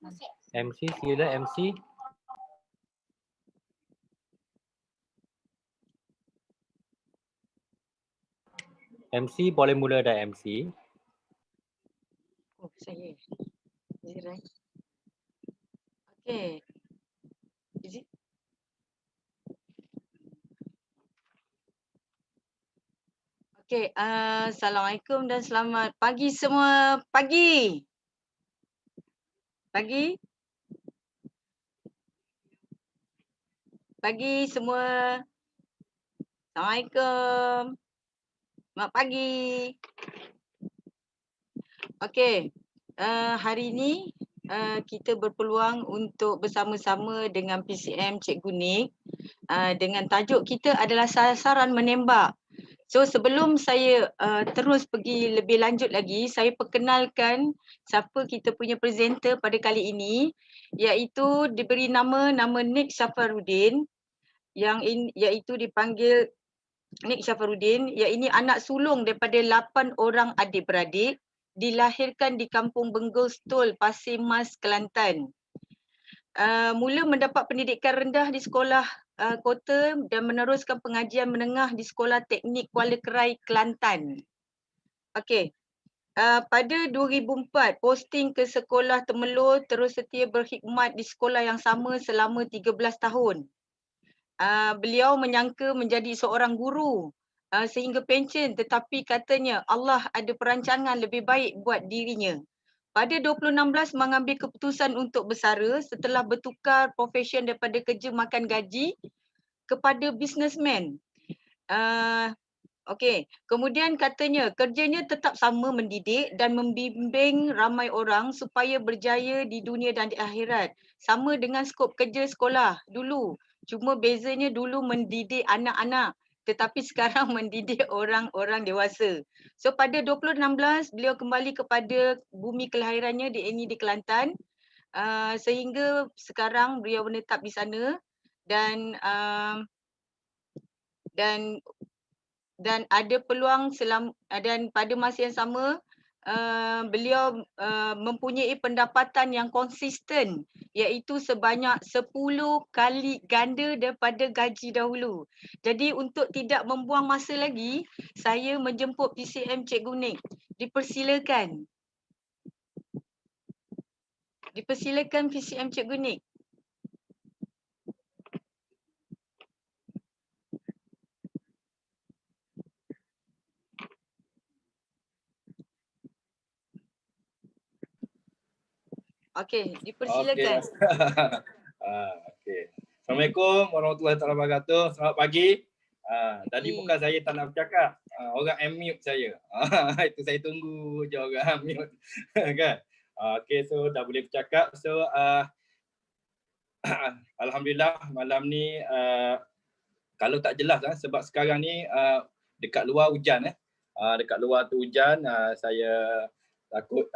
MC, sila MC. MC boleh mula dah MC. Oh, saya. Is it right? Okay. Is it? Okay, Assalamualaikum dan selamat pagi semua. Pagi. Pagi. Pagi semua. Assalamualaikum. Selamat pagi. Okay, hari ini kita berpeluang untuk bersama-sama dengan PCM Cikgu Nik. Dengan tajuk kita adalah sasaran menembak. So sebelum saya terus pergi lebih lanjut lagi, saya perkenalkan siapa kita punya presenter pada kali ini, iaitu diberi nama Nik Syafarudin, iaitu dipanggil Nik Syafarudin. Ia ini anak sulung daripada 8 orang adik-beradik, dilahirkan di Kampung Benggul Stol, Pasir Mas, Kelantan. Mula mendapat pendidikan rendah di sekolah kota dan meneruskan pengajian menengah di Sekolah Teknik Kuala Kerai, Kelantan. Okey. Pada 2004, posting ke sekolah Temelur, terus setia berkhidmat di sekolah yang sama selama 13 tahun. Beliau menyangka menjadi seorang guru sehingga pencen, tetapi katanya Allah ada perancangan lebih baik buat dirinya. Pada 2016 mengambil keputusan untuk bersara setelah bertukar profession daripada kerja makan gaji kepada businessman. Okey, kemudian katanya kerjanya tetap sama, mendidik dan membimbing ramai orang supaya berjaya di dunia dan di akhirat. Sama dengan skop kerja sekolah dulu. Cuma bezanya dulu mendidik anak-anak, tetapi sekarang mendidik orang-orang dewasa. So pada 2016 beliau kembali kepada bumi kelahirannya di Kelantan, sehingga sekarang beliau menetap di sana dan ada peluang dan pada masa yang sama beliau mempunyai pendapatan yang konsisten, iaitu sebanyak 10 kali ganda daripada gaji dahulu. Jadi untuk tidak membuang masa lagi, saya menjemput PCM Cikgu Nik. Dipersilakan. Dipersilakan PCM Cikgu Nik. Okey, dipersilakan. Okey. Assalamualaikum warahmatullahi wabarakatuh. Selamat pagi. Tadi bukan saya tak nak bercakap. Orang unmute saya. Itu saya tunggu je orang unmute. Kan? Okey, so dah boleh bercakap. So alhamdulillah malam ni kalau tak jelas sebab sekarang ni dekat luar hujan dekat luar tu hujan, saya takut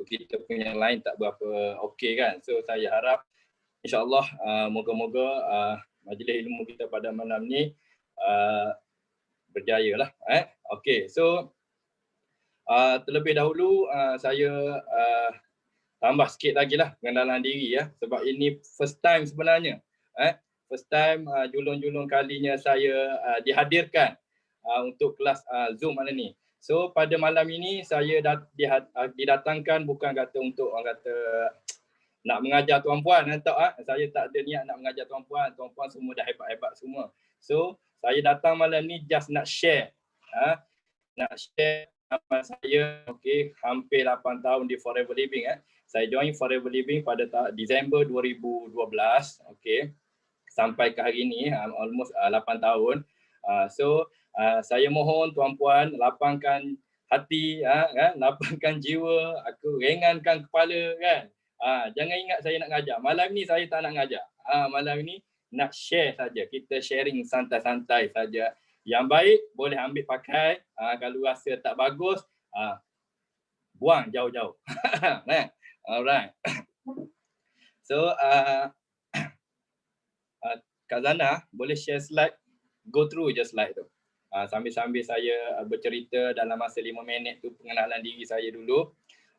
kita punya line tak berapa okey kan. So saya harap insya-Allah moga-moga majlis ilmu kita pada malam ni berjaya lah. Okey, so terlebih dahulu saya tambah sikit lagi lah pengenalan diri sebab ini first time sebenarnya. First time julung-julung kalinya saya dihadirkan untuk kelas Zoom malam ni. So pada malam ini saya didatangkan bukan kata untuk orang kata nak mengajar tuan-puan saya tak ada niat nak mengajar tuan-puan. Tuan-puan semua dah hebat-hebat semua. So saya datang malam ni just nak share. Nak share nama saya hampir 8 tahun di Forever Living Saya join Forever Living pada Disember 2012 sampai ke hari ini almost 8 tahun. So saya mohon tuan-puan lapangkan hati lapangkan jiwa, aku ringankan kepala kan. Jangan ingat saya nak ngajar. Malam ni saya tak nak ngajar. Malam ni nak share saja. Kita sharing santai-santai saja. Yang baik boleh ambil pakai. Kalau rasa tak bagus, buang jauh-jauh. Alright. So Kak Zana boleh share slide, go through je slide tu. Sambil-sambil saya bercerita dalam masa 5 minit tu pengenalan diri saya dulu.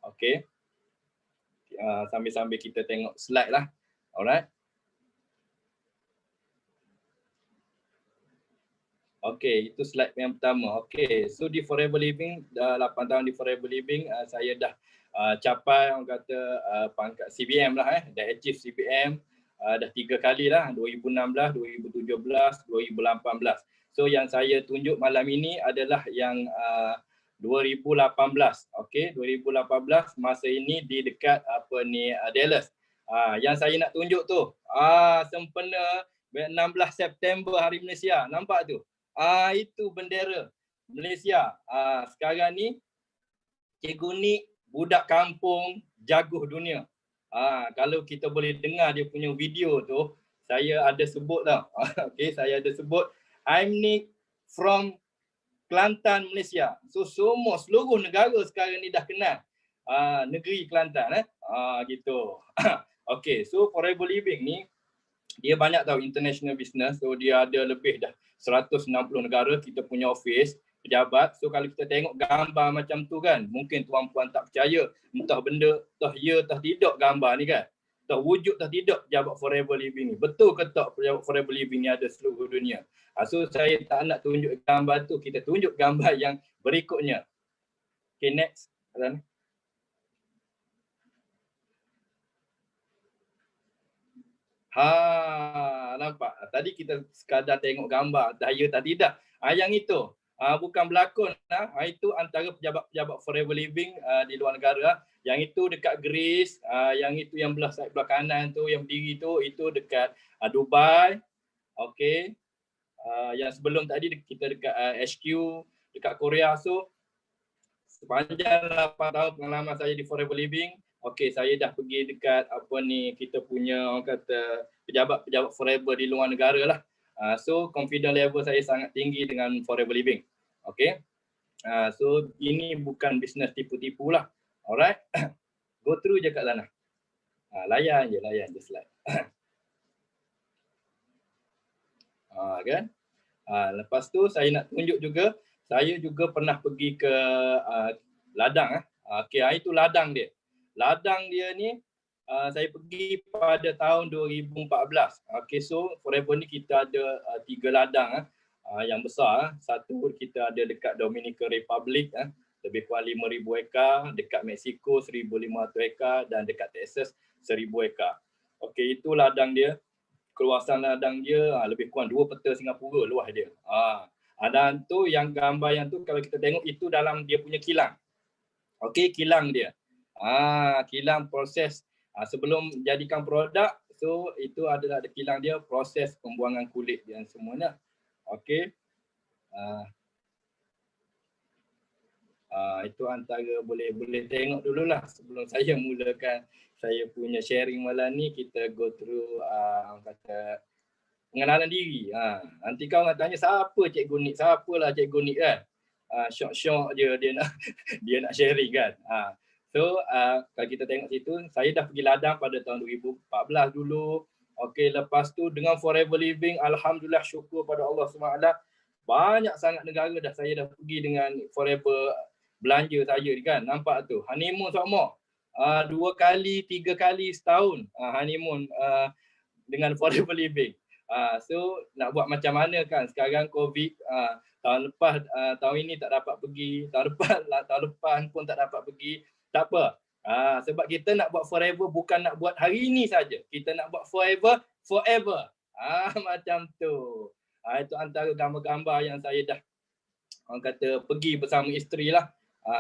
Okey. sambil-sambil kita tengok slide lah. Alright. Okay, itu slide yang pertama. Okay, so di Forever Living, dah 8 tahun di Forever Living, saya dah capai orang kata pangkat CBM lah, dah achieve CBM dah 3 kali lah, 2016, 2017, 2018. So yang saya tunjuk malam ini adalah yang 2018. Okay, 2018 masa ini di dekat Dallas. Yang saya nak tunjuk tu, sempena 16 September Hari Malaysia. Nampak tu? Itu bendera Malaysia. Sekarang ni Cikgu Nik budak kampung jaguh dunia. Kalau kita boleh dengar dia punya video tu, saya ada sebut tau. Okay, saya ada sebut I'm Nik from Kelantan, Malaysia. So semua seluruh negara sekarang ni dah kenal negeri Kelantan gitu. Okay, so Forever Living ni dia banyak tahu international business. So dia ada lebih dah 160 negara kita punya office, pejabat. So kalau kita tengok gambar macam tu kan, mungkin tuan-puan tak percaya entah benda, entah ya, entah tidak gambar ni kan. Entah wujud, entah tidak pejabat Forever Living ni. Betul ke tak pejabat Forever Living ni ada seluruh dunia? So saya tak nak tunjuk gambar tu, kita tunjuk gambar yang berikutnya. Okay, next. Nampak? Tadi kita sekadar tengok gambar, daya tak tidak. Yang itu bukan berlakon. Itu antara pejabat-pejabat Forever Living di luar negara. Yang itu dekat Greece, yang itu yang belah kanan tu, yang berdiri tu, itu dekat Dubai. Okey. Yang sebelum tadi kita dekat HQ, dekat Korea. So sepanjang 8 tahun pengalaman saya di Forever Living, okey, saya dah pergi dekat kita punya orang kata pejabat-pejabat Forever di luar negara lah. So confidence level saya sangat tinggi dengan Forever Living. Okey. So ini bukan bisnes tipu-tipu lah. Alright. Go through je kat sana. Layan je slide. Kan? Lepas tu saya nak tunjuk juga, saya juga pernah pergi ke ladang. Okey, itu ladang dia. Ladang dia ni saya pergi pada tahun 2014. Okey, so Forever ni kita ada 3 ladang yang besar. Satu kita ada dekat Dominican Republic, lebih kurang 5,000 ekar, dekat Mexico 1,500 ekar dan dekat Texas 1,000 ekar. Okey, itu ladang dia. Keluasan ladang dia lebih kurang 2 peta Singapura luas dia. Dan tu yang gambar yang tu kalau kita tengok itu dalam dia punya kilang. Okey, kilang dia. Kilang proses sebelum jadikan produk, so itu adalah kilang dia, proses pembuangan kulit dan semuanya. Okey. Itu antara boleh tengok dululah sebelum saya mulakan saya punya sharing malam ni. Kita go through kata pengenalan diri. Nanti kau nak tanya siapa Cikgu Nik, siapalah Cikgu Nik kan. Syok-syok je dia nak sharing kan. So kalau kita tengok situ, saya dah pergi ladang pada tahun 2014 dulu. Okey, lepas tu dengan Forever Living, alhamdulillah, syukur pada Allah SWT, banyak sangat negara dah saya dah pergi dengan Forever belanja saya kan. Nampak tu, honeymoon semua. 2 kali, 3 kali setahun honeymoon dengan Forever Living. So nak buat macam mana kan, sekarang COVID, tahun lepas, tahun ini tak dapat pergi, tahun lepas pun tak dapat pergi, tak apa. Sebab kita nak buat Forever bukan nak buat hari ini saja, kita nak buat Forever. Macam tu. Itu antara gambar-gambar yang saya dah orang kata pergi bersama isteri lah,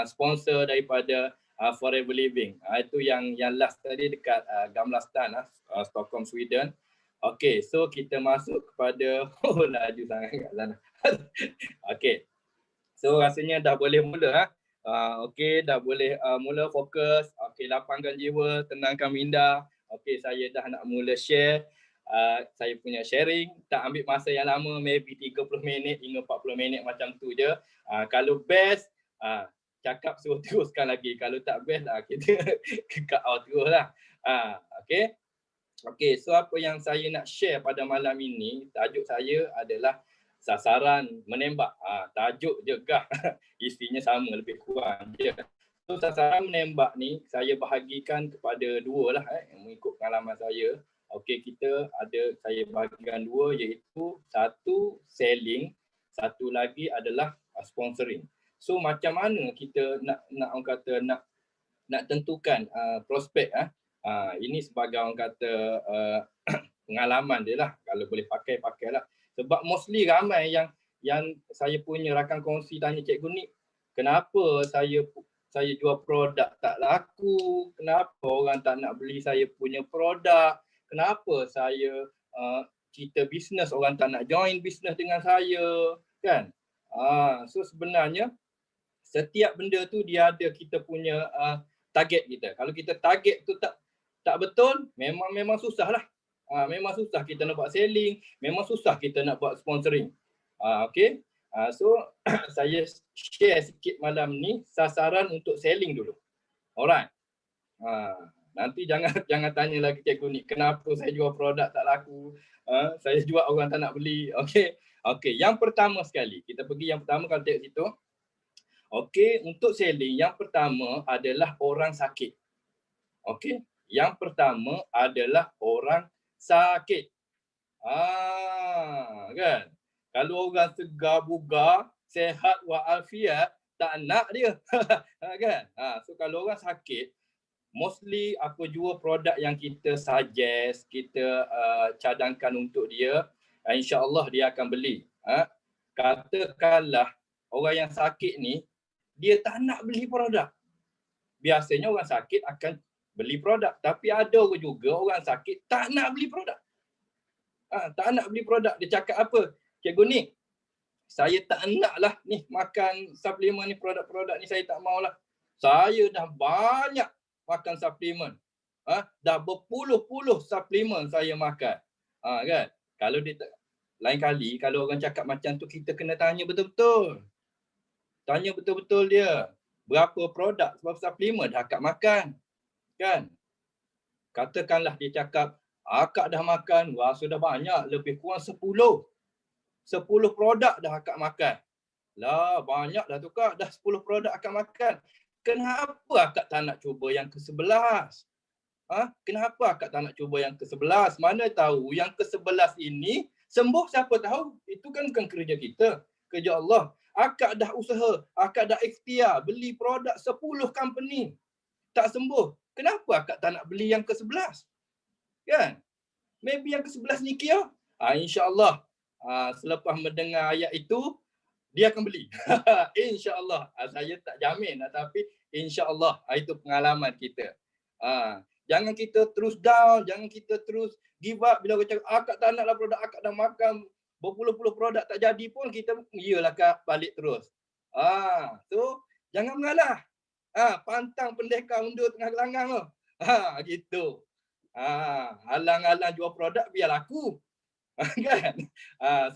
sponsor daripada Forever Living. Itu yang last tadi dekat Gamla-stan, Stockholm, Sweden. Okey, so kita masuk kepada laju sangat kat sana. Okey. So rasanya dah boleh mula okey, dah boleh mula fokus. Okey, lapangkan jiwa, tenangkan minda. Okey, saya dah nak mula share saya punya sharing. Tak ambil masa yang lama, maybe 30 minit hingga 40 minit macam tu je. Kalau best cakap suruh teruskan lagi. Kalau tak best kita cut out terus lah. Okey. Okey, so apa yang saya nak share pada malam ini, tajuk saya adalah sasaran menembak. Tajuk je gah. Isinya sama lebih kurang je. So sasaran menembak ni saya bahagikan kepada dua lah mengikut pengalaman saya. Okey, saya bahagikan dua, iaitu satu selling, satu lagi adalah sponsoring. So macam mana kita nak tentukan prospek ini sebagai orang kata pengalaman dia lah, kalau boleh pakailah. Sebab mostly ramai yang saya punya rakan kongsi tanya, cikgu ni kenapa saya jual produk tak laku, kenapa orang tak nak beli saya punya produk, kenapa saya kita bisnes orang tak nak join bisnes dengan saya, kan? So sebenarnya setiap benda tu dia ada kita punya target kita. Kalau kita target tu tak betul, memang susah lah. Memang susah kita nak buat selling, memang susah kita nak buat sponsoring. Okay. So saya share sikit malam ni sasaran untuk selling dulu. Alright. Nanti jangan tanya lagi cikgu ni kenapa saya jual produk tak laku. Saya jual orang tak nak beli. Okay. Okay. Yang pertama sekali, kita pergi yang pertama kalau tengok situ. Okay, untuk selling yang pertama adalah orang sakit. Okay, yang pertama adalah orang sakit. Kan? Kalau orang segar bugar, sehat walafiat, tak nak dia. Kan? So kalau orang sakit, mostly apa jua produk yang kita suggest, kita cadangkan untuk dia, insya-Allah dia akan beli. Katakanlah orang yang sakit ni dia tak nak beli produk. Biasanya orang sakit akan beli produk, tapi ada juga orang sakit tak nak beli produk. Tak nak beli produk. Dia cakap apa? Cikgu ni, saya tak nak lah ni makan suplemen ni, produk-produk ni saya tak maulah. Saya dah banyak makan suplemen. Dah berpuluh-puluh suplemen saya makan. Kan? Kalau dia lain kali kalau orang cakap macam tu, kita kena tanya betul-betul. Tanya betul-betul dia. Berapa produk sebab suplemen dah akak makan. Kan? Katakanlah dia cakap, akak dah makan, wah sudah banyak, lebih kurang 10. 10 produk dah akak makan. Lah banyak dah tu kak, dah 10 produk akak makan. Kenapa akak tak nak cuba yang ke-11? Kenapa akak tak nak cuba yang ke-11? Mana tahu yang ke-11 ini sembuh, siapa tahu. Itu kan bukan kerja kita, kerja Allah. Akak dah usaha, akak dah ikhtiar beli produk 10 company, tak sembuh. Kenapa akak tak nak beli yang ke-11? Kan? Maybe yang ke-11 ni kia. InsyaAllah selepas mendengar ayat itu, dia akan beli. InsyaAllah. Saya tak jamin, tapi insyaAllah itu pengalaman kita. Jangan kita terus down, jangan kita terus give up bila orang cakap akak tak naklah produk, akak dah makan berpuluh-puluh produk tak jadi pun, kita iyalah kak balik terus. So jangan mengalah. Pantang pendekar undur tengah gelanggang tu. Gitu. Halang-halang jual produk biar laku. Kan?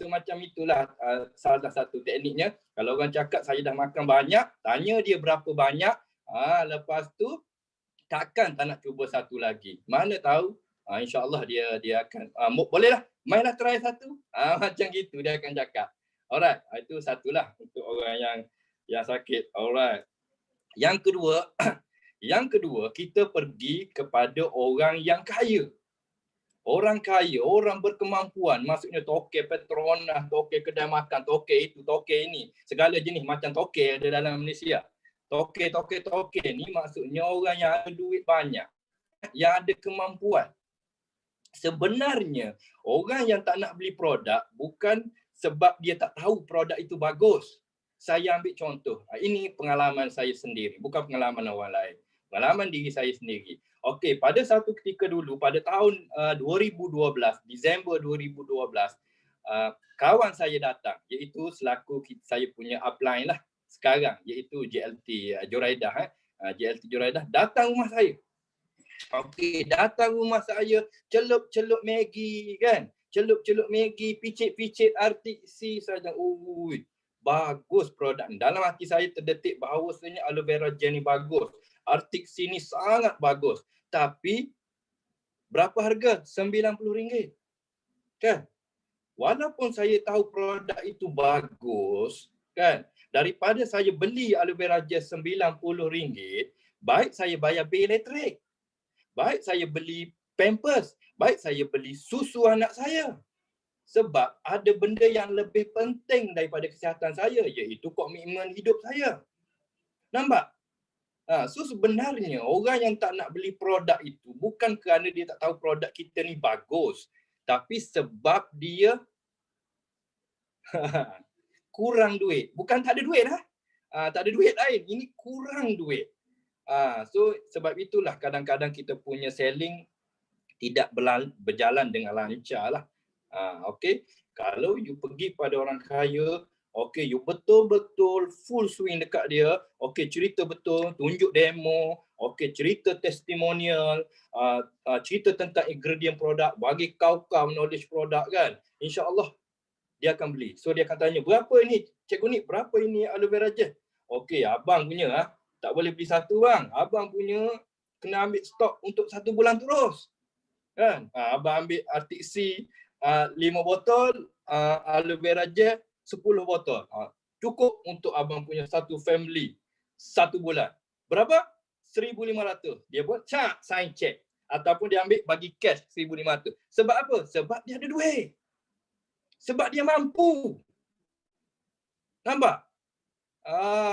So macam itulah salah satu tekniknya. Kalau orang cakap saya dah makan banyak, tanya dia berapa banyak. Lepas tu takkan tak nak cuba satu lagi. Mana tahu insya-Allah dia akan bolehlah, mainlah try satu. Macam gitu dia akan cakap. Alright, itu satulah untuk orang yang sakit. Alright. Yang kedua, kita pergi kepada orang yang kaya. Orang kaya, orang berkemampuan, maksudnya tokek Petronas, tokek kedai makan, tokek itu, tokek ini. Segala jenis macam tokek ada dalam Malaysia. Tokek ni maksudnya orang yang ada duit banyak, yang ada kemampuan. Sebenarnya orang yang tak nak beli produk bukan sebab dia tak tahu produk itu bagus. Saya ambil contoh. Ini pengalaman saya sendiri, bukan pengalaman orang lain. Pengalaman diri saya sendiri. Okey, pada satu ketika dulu pada tahun 2012, Disember 2012, kawan saya datang, iaitu selaku saya punya upline lah sekarang, iaitu JLT Joraidah. JLT Joraidah datang rumah saya. Okey, datang rumah saya, celup-celup Maggi kan. Celup-celup Maggi, picit-picit RTC saja. Bagus produk. Dalam hati saya terdetik bahawasanya aloe vera gel ni bagus. RTC ni sangat bagus. Tapi berapa harga? RM90. Kan? Walaupun saya tahu produk itu bagus, kan? Daripada saya beli aloe vera gel RM90, baik saya bayar bil elektrik, baik saya beli pampers, baik saya beli susu anak saya. Sebab ada benda yang lebih penting daripada kesihatan saya, iaitu komitmen hidup saya. Nampak? So sebenarnya orang yang tak nak beli produk itu bukan kerana dia tak tahu produk kita ni bagus, tapi sebab dia kurang duit. Bukan tak ada duit lah. Tak ada duit lain. Ini kurang duit. So sebab itulah kadang-kadang kita punya selling tidak berjalan dengan lancar lah. Okay. Kalau you pergi pada orang kaya, okay, you betul-betul full swing dekat dia, okay, cerita betul, tunjuk demo, okay, cerita testimonial, cerita tentang ingredient produk, bagi kau knowledge produk kan, insya-Allah dia akan beli. So dia akan tanya, berapa ini Cikgu Nik, berapa ini aloe vera gel? Okey, abang punya tak boleh beli satu bang. Abang punya kena ambil stok untuk 1 bulan terus. Kan? Abang ambil artik C 5 botol, aloe vera gel 10 botol. Cukup untuk abang punya satu family 1 bulan. Berapa? 1,500. Dia buat sign check. Ataupun dia ambil bagi cash 1,500. Sebab apa? Sebab dia ada duit. Sebab dia mampu. Nampak?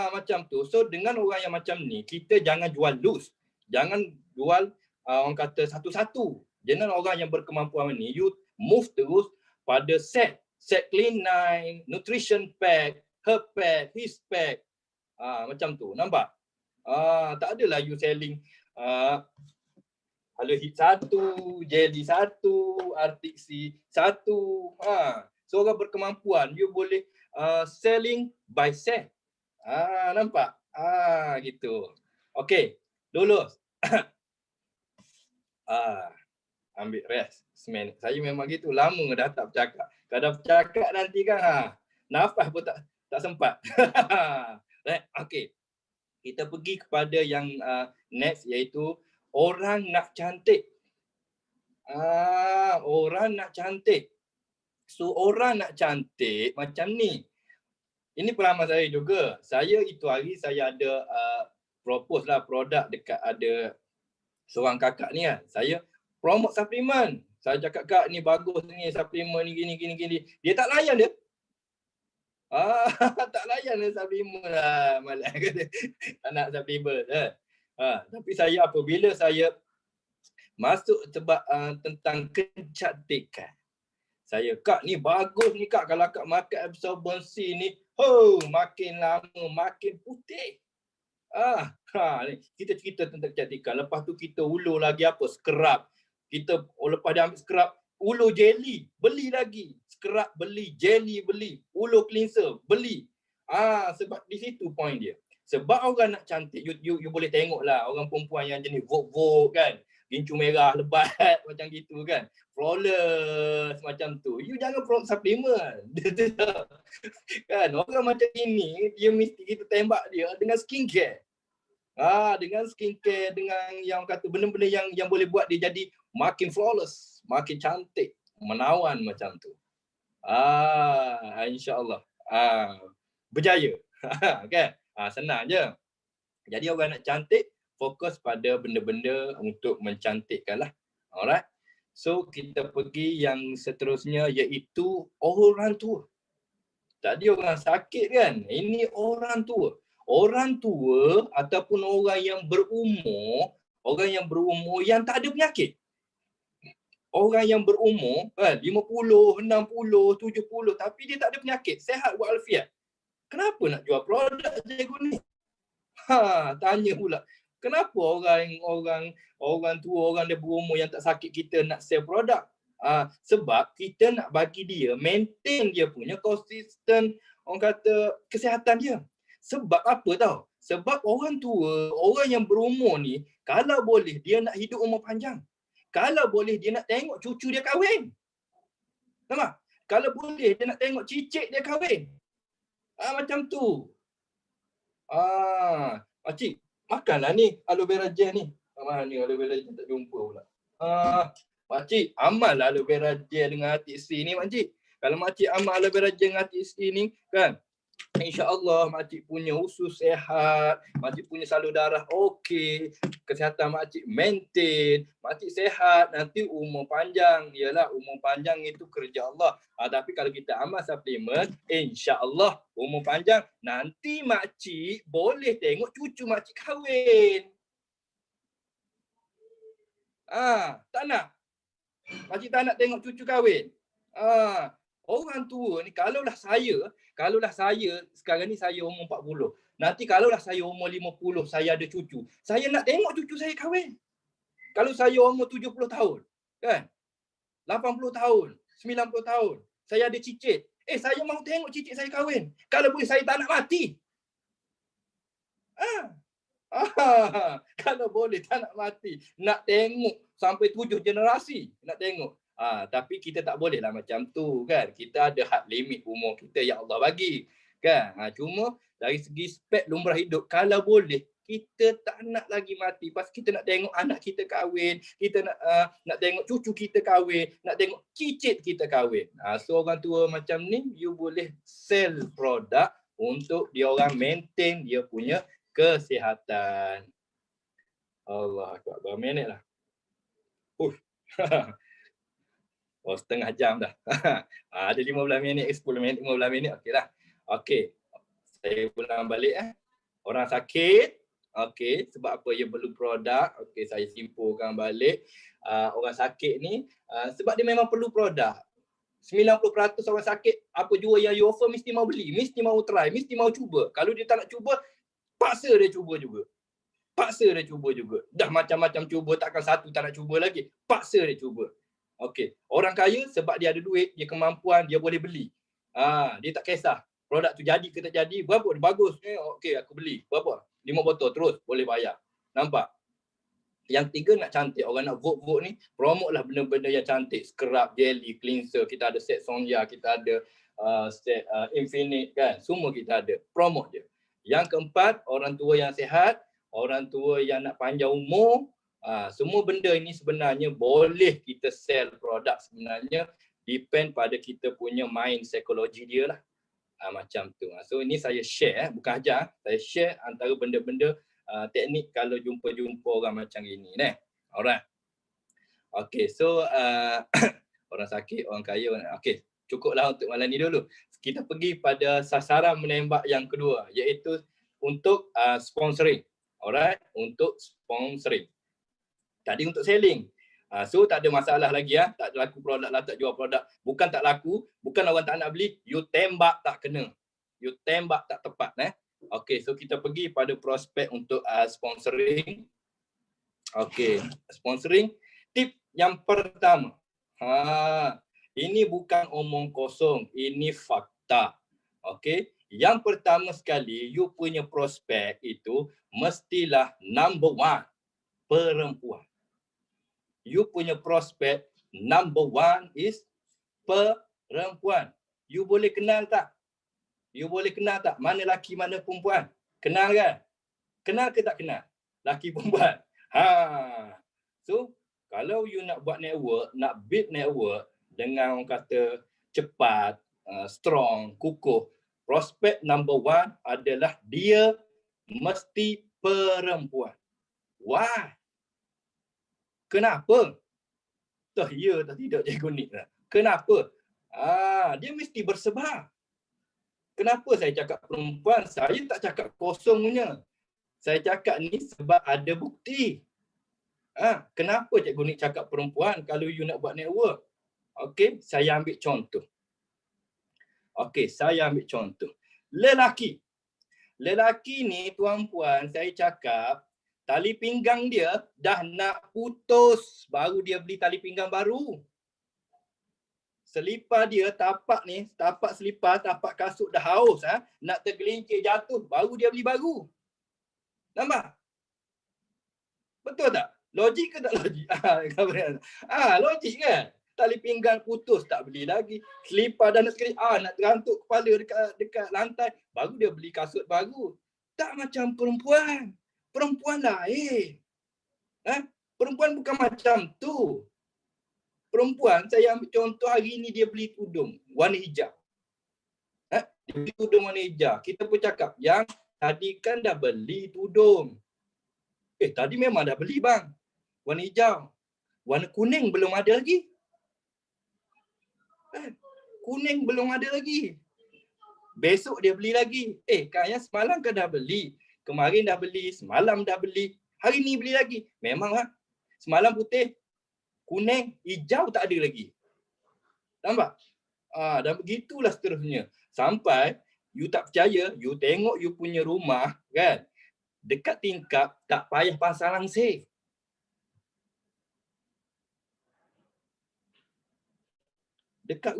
Macam tu. So dengan orang yang macam ni, kita jangan jual loose. Jangan jual orang kata satu-satu. Jangan orang yang berkemampuan ni, you move terus pada set. Set clean 9, nutrition pack, her pack, his pack. Macam tu. Nampak? Tak adalah you selling Aloe Hit 1, Jelly 1, Arctic Sea 1. So orang berkemampuan, you boleh selling by set. Nampak? Gitu. Okey, lulus. Ambil rest seminit. Saya memang gitu, lama dah tak bercakap. Kalau dah bercakap nanti kan, nafas pun tak sempat. Right? Okey. Kita pergi kepada yang next, iaitu orang nak cantik. Orang nak cantik. So orang nak cantik macam ni. Ini pengalaman saya juga. Saya itu hari saya ada propose lah produk dekat ada seorang kakak ni kan. Saya promote suplemen. Saya cakap, kak ni bagus ni suplemen ni gini. Dia tak layan dia. Tak layan dia suplemen lah. Malah kata anak suplemen. Tapi saya apabila saya masuk sebab tentang kecantikan. Saya, kak ni bagus ni kak, kalau kak makan absorbensi ni, makin lama makin putih. Kita cerita tentang kecantikan. Lepas tu kita ulur lagi apa? Scrub. Kita lepas dia ambil scrub, ulur jelly, beli lagi. Scrub beli, jelly beli, ulur cleanser beli. Sebab di situ point dia. Sebab orang nak cantik, you boleh tengok lah orang perempuan yang jenis Vogue kan. Gincu merah lebat macam gitu kan. Flawless macam tu. You jangan promote suplemen. Kan orang macam ini dia mesti kita tembak dia dengan skincare. Dengan skincare, dengan yang kata benda-benda yang boleh buat dia jadi makin flawless, makin cantik, menawan macam tu. Insya-Allah. Berjaya. Kan? Senang je. Jadi orang nak cantik fokus pada benda-benda untuk mencantikkan lah. Alright. So kita pergi yang seterusnya iaitu orang tua. Tadi orang sakit kan. Ini orang tua. Orang tua ataupun orang yang berumur yang tak ada penyakit. Orang yang berumur 50, 60, 70 tapi dia tak ada penyakit. Sehat walafiat. Kenapa nak jual produk cikgu ni? Tanya pula. Kenapa orang tua, orang dia berumur yang tak sakit kita nak sell produk? Sebab kita nak bagi dia maintain dia punya konsisten orang kata kesihatan dia. Sebab apa tau? Sebab orang tua, orang yang berumur ni kalau boleh dia nak hidup umur panjang. Kalau boleh dia nak tengok cucu dia kahwin. Nampak? Kalau boleh dia nak tengok cicit dia kahwin. Macam tu. Makcik, makanlah ni aloe vera gel ni. Mana ni aloe vera gel tak jumpa pula. Makcik, amal lah aloe vera gel dengan Arctic Sea ni makcik. Kalau makcik amal aloe vera gel dengan Arctic Sea ni kan, InsyaAllah makcik punya usus sehat, makcik punya salur darah okey, kesihatan makcik maintain, makcik sehat, nanti umur panjang. Yalah, umur panjang itu kerja Allah. Tapi kalau kita amal suplemen, insyaAllah umur panjang, nanti makcik boleh tengok cucu makcik kahwin. Tak nak? Makcik tak nak tengok cucu kahwin? Orang tua ni, kalaulah saya sekarang ni saya umur 40. Nanti kalaulah saya umur 50, saya ada cucu. Saya nak tengok cucu saya kahwin. Kalau saya umur 70 tahun, kan? 80 tahun, 90 tahun, saya ada cicit. Saya mahu tengok cicit saya kahwin. Kalau boleh saya tak nak mati. Kalau boleh tak nak mati. Nak tengok sampai 7 generasi. Nak tengok. Tapi kita tak boleh lah macam tu kan. Kita ada had limit umur kita yang Allah bagi kan. Cuma dari segi spek lumrah hidup, kalau boleh kita tak nak lagi mati. Pasal kita nak tengok anak kita kahwin, kita nak tengok cucu kita kahwin, nak tengok cicit kita kahwin. So orang tua macam ni, you boleh sell produk untuk dia orang maintain dia punya kesihatan. Allah Akbar, berapa minit lah? Setengah jam dah. Ada 15 minit, 10 minit, 15 minit. Okey lah. Okey. Saya ulang balik. Orang sakit. Okey. Sebab apa dia perlu produk. Okey, saya simpulkan balik. Orang sakit ni, sebab dia memang perlu produk. 90% orang sakit, apa jua yang you offer mesti mau beli. Mesti mau try. Mesti mau cuba. Kalau dia tak nak cuba, paksa dia cuba juga. Dah macam-macam cuba, takkan satu tak nak cuba lagi. Paksa dia cuba. Okey, orang kaya sebab dia ada duit, dia kemampuan, dia boleh beli. Dia tak kisah produk tu jadi ke tak jadi, berapa bagus. Okey, aku beli. Berapa? 5 botol terus boleh bayar. Nampak? Yang tiga nak cantik. Orang nak vote ni, promote lah benda-benda yang cantik. Scrub, jelly, cleanser, kita ada set Sonya, kita ada set Infinite kan. Semua kita ada. Promote je. Yang keempat, orang tua yang sihat, orang tua yang nak panjang umur. Semua benda ini sebenarnya boleh kita sell produk sebenarnya, depend pada kita punya mind psikologi dia lah. Macam tu. So ini saya share, bukan ajar, saya share antara benda-benda teknik kalau jumpa-jumpa orang macam ini. Alright. Okay, so orang sakit, orang kaya. Okay, cukuplah untuk malam ni dulu. Kita pergi pada sasaran menembak yang kedua, iaitu untuk sponsoring. Alright, untuk sponsoring. Tadi untuk selling. So tak ada masalah lagi tak laku produk lah, tak jual produk. Bukan tak laku, bukan orang tak nak beli, you tembak tak kena. You tembak tak tepat. Okay, so kita pergi pada prospek untuk sponsoring. Okay, sponsoring. Tip yang pertama. Ini bukan omong kosong, ini fakta. Okay, yang pertama sekali, you punya prospek itu mestilah number 1, perempuan. You punya prospek number 1 is perempuan. You boleh kenal tak? Mana laki, mana perempuan? Kenal kan? Kenal ke tak kenal? Laki, perempuan. So, kalau you nak buat network, nak build network dengan orang kata cepat, strong, kukuh, prospek number 1 adalah dia mesti perempuan. Why? Kenapa? Ya tak tidak Cikgu Nik. Kenapa? Dia mesti bersebab. Kenapa saya cakap perempuan? Saya tak cakap kosong punya. Saya cakap ni sebab ada bukti. Kenapa Cikgu Nik cakap perempuan kalau you nak buat network? Okey, saya ambil contoh. Lelaki. Lelaki ni tuan-puan, saya cakap tali pinggang dia dah nak putus, baru dia beli tali pinggang baru. Selipar dia, tapak selipar, tapak kasut dah haus, nak tergelincir jatuh, baru dia beli baru. Nampak? Betul tak? Logik ke tak logik? Logik kan? Tali pinggang putus, tak beli lagi. Selipar dah nak terantuk kepala dekat lantai, baru dia beli kasut baru. Tak macam perempuan. Perempuan lain. Perempuan bukan macam tu. Perempuan, saya ambil contoh hari ni dia beli tudung warna hijau. beli tudung warna hijau. Kita pun cakap, yang tadi kan dah beli tudung. Tadi memang dah beli bang. Warna hijau. Warna kuning belum ada lagi. Kuning belum ada lagi. Besok dia beli lagi. Kan yang semalam kan dah beli. Kemarin dah beli. Semalam dah beli. Hari ni beli lagi. Memang lah. Semalam putih. Kuning. Hijau tak ada lagi. Nampak? Dan begitulah seterusnya. Sampai you tak percaya, you tengok you punya rumah kan, dekat tingkap tak payah pasang langsir. Dekat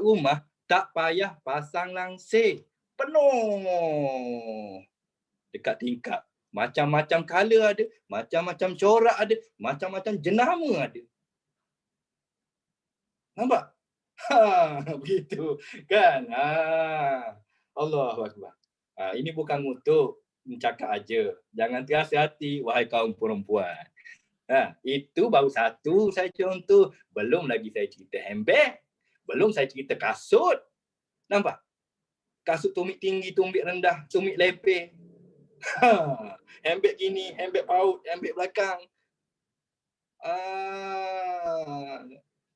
rumah tak payah pasang langsir. Penuh. Dekat tingkap. Macam-macam color ada, macam-macam corak ada, macam-macam jenama ada. Nampak? Begitu kan. Allahu Akbar. Ini bukan untuk mencakap aja. Jangan terasa hati wahai kaum perempuan. Itu baru satu saya contoh. Belum lagi saya cerita handbag. Belum saya cerita kasut. Nampak? Kasut tumit tinggi, tumit rendah, tumit lepeh. Handbag gini, handbag paut, handbag belakang.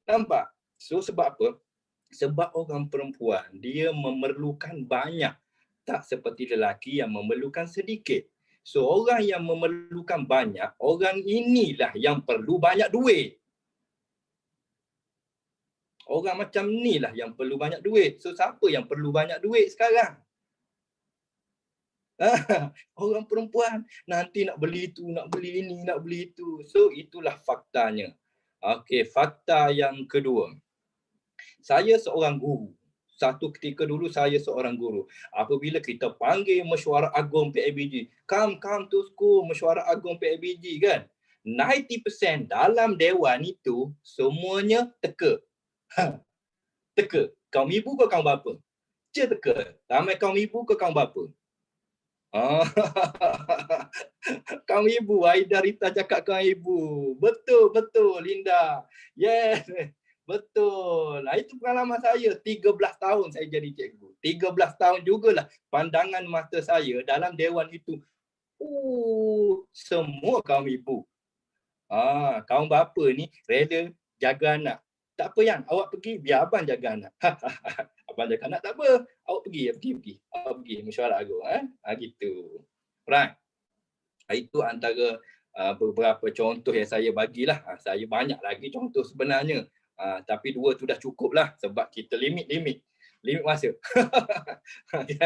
Nampak? So sebab apa? Sebab orang perempuan dia memerlukan banyak, tak seperti lelaki yang memerlukan sedikit. So orang yang memerlukan banyak, orang inilah yang perlu banyak duit. Orang macam inilah yang perlu banyak duit. So siapa yang perlu banyak duit sekarang? Orang perempuan nanti nak beli itu, nak beli ini, nak beli itu. So itulah faktanya. Okey, fakta yang kedua. Saya seorang guru. Satu ketika dulu saya seorang guru. Apabila kita panggil mesyuarat agung PABG, come to school mesyuarat agung PABG kan. 90% dalam dewan itu semuanya teka. Teka. Kaum ibu ke kaum bapa? Teka. Ramai kaum ibu ke kaum bapa? Kaum ibu. Aida Rita cakap kaum ibu. Betul Linda. Yes. Betul. Itu pengalaman saya. 13 tahun saya jadi cikgu. 13 tahun jugalah pandangan mata saya dalam dewan itu. Semua kaum ibu. Kaum bapa ni rela jaga anak. Tak apa yang awak pergi, biar abang jaga anak. Abang jaga anak tak apa. Awak pergi. Awak pergi mesyuarat agung. Gitu. Right. Itu antara beberapa contoh yang saya bagilah. Saya banyak lagi contoh sebenarnya. Tapi dua tu dah cukup lah sebab kita limit masa.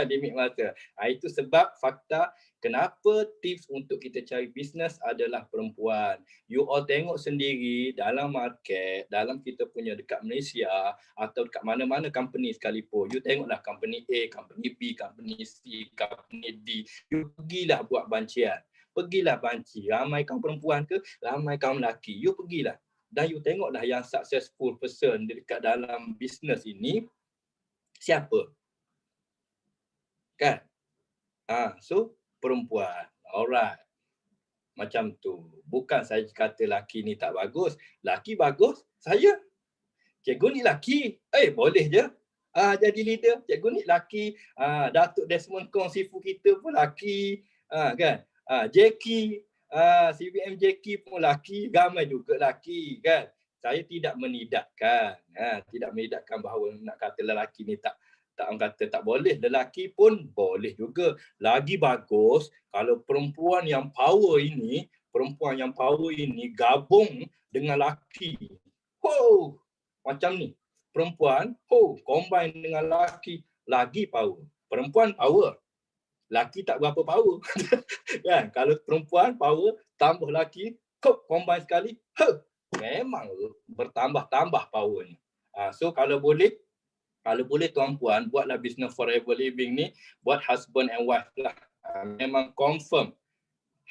Limit masa. Itu sebab fakta kenapa tips untuk kita cari bisnes adalah perempuan. You all tengok sendiri dalam market, dalam kita punya dekat Malaysia atau dekat mana-mana company sekalipun. You tengoklah company A, company B, company C, company D. You pergilah buat bancian. Pergilah banci. Ramai kaum perempuan ke, ramai kaum lelaki. You pergilah. Dan you tengoklah yang successful person dekat dalam bisnes ini siapa? Kan? So perempuan. Alright. Macam tu. Bukan saya kata laki ni tak bagus. Laki bagus. Saya. Cikgu ni laki. Boleh je. Jadi leader. Cikgu ni laki. Datuk Desmond Kong sifu kita pun laki. Kan? Jackie. CBM Jackie pun laki, ramai juga laki kan. Saya tidak menidakkan, tidak menidakkan bahawa nak kata lelaki ni tak orang kata tak boleh, lelaki pun boleh juga. Lagi bagus kalau perempuan yang power ini gabung dengan laki. Macam ni. Perempuan, combine dengan laki, lagi power. Perempuan power. Laki tak berapa power. Kan? Kalau perempuan power tambah laki, combine sekali, memang bertambah-tambah power ni. So kalau boleh tuan-puan buatlah business forever living ni, buat husband and wife lah. Memang confirm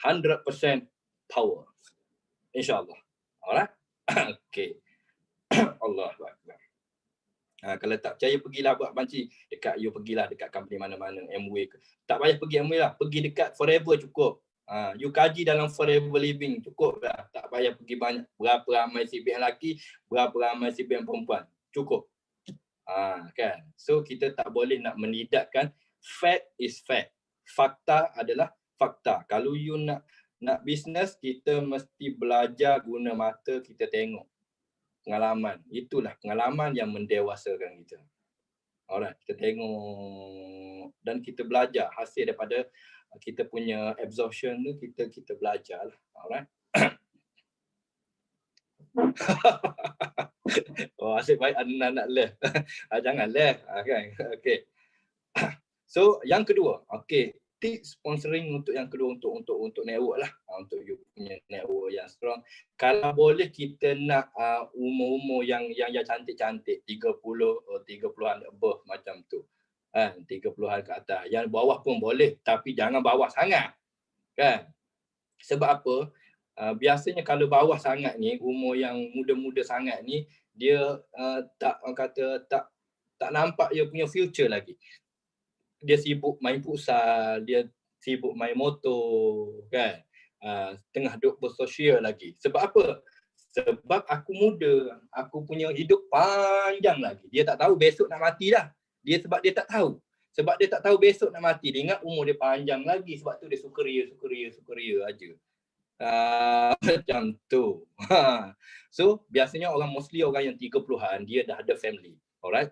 100% power. InsyaAllah. Alright? Okay. Allahu Akbar. Kalau tak percaya, pergilah buat banci. Pergilah dekat company mana-mana, Amway ke. Tak payah pergi Amway lah. Pergi dekat Forever cukup. You kaji dalam Forever Living cukup lah. Tak payah pergi banyak. Berapa ramai CBM lelaki, berapa ramai CBM perempuan. Cukup. Kan. So kita tak boleh nak menidakkan fact is fact. Fakta adalah fakta. Kalau you nak bisnes, kita mesti belajar guna mata kita tengok. Pengalaman. Itulah pengalaman yang mendewasakan kita. Alright, kita tengok dan kita belajar hasil daripada kita punya absorption tu, kita belajar lah. Alright. Oh, asyik baik anak-anak left. Jangan left. Kan? Okay. So, yang kedua. Okay. Tips sponsoring untuk yang kedua untuk network lah. Untuk you punya network yang strong. Kalau boleh kita nak umur-umur yang cantik-cantik. 30-an above macam tu. 30-an ke atas. Yang bawah pun boleh. Tapi jangan bawah sangat. Kan? Sebab apa? Biasanya kalau bawah sangat ni, umur yang muda-muda sangat ni, dia tak nampak dia punya future lagi. Dia sibuk main futsal, dia sibuk main motor, kan? Tengah duk bersosial lagi. Sebab apa? Sebab aku muda, aku punya hidup panjang lagi. Dia tak tahu besok nak mati dah. Sebab dia tak tahu. Sebab dia tak tahu besok nak mati. Dia ingat umur dia panjang lagi. Sebab tu dia sukaria aja. Macam tu. So, biasanya mostly orang yang 30-an, dia dah ada family. Alright?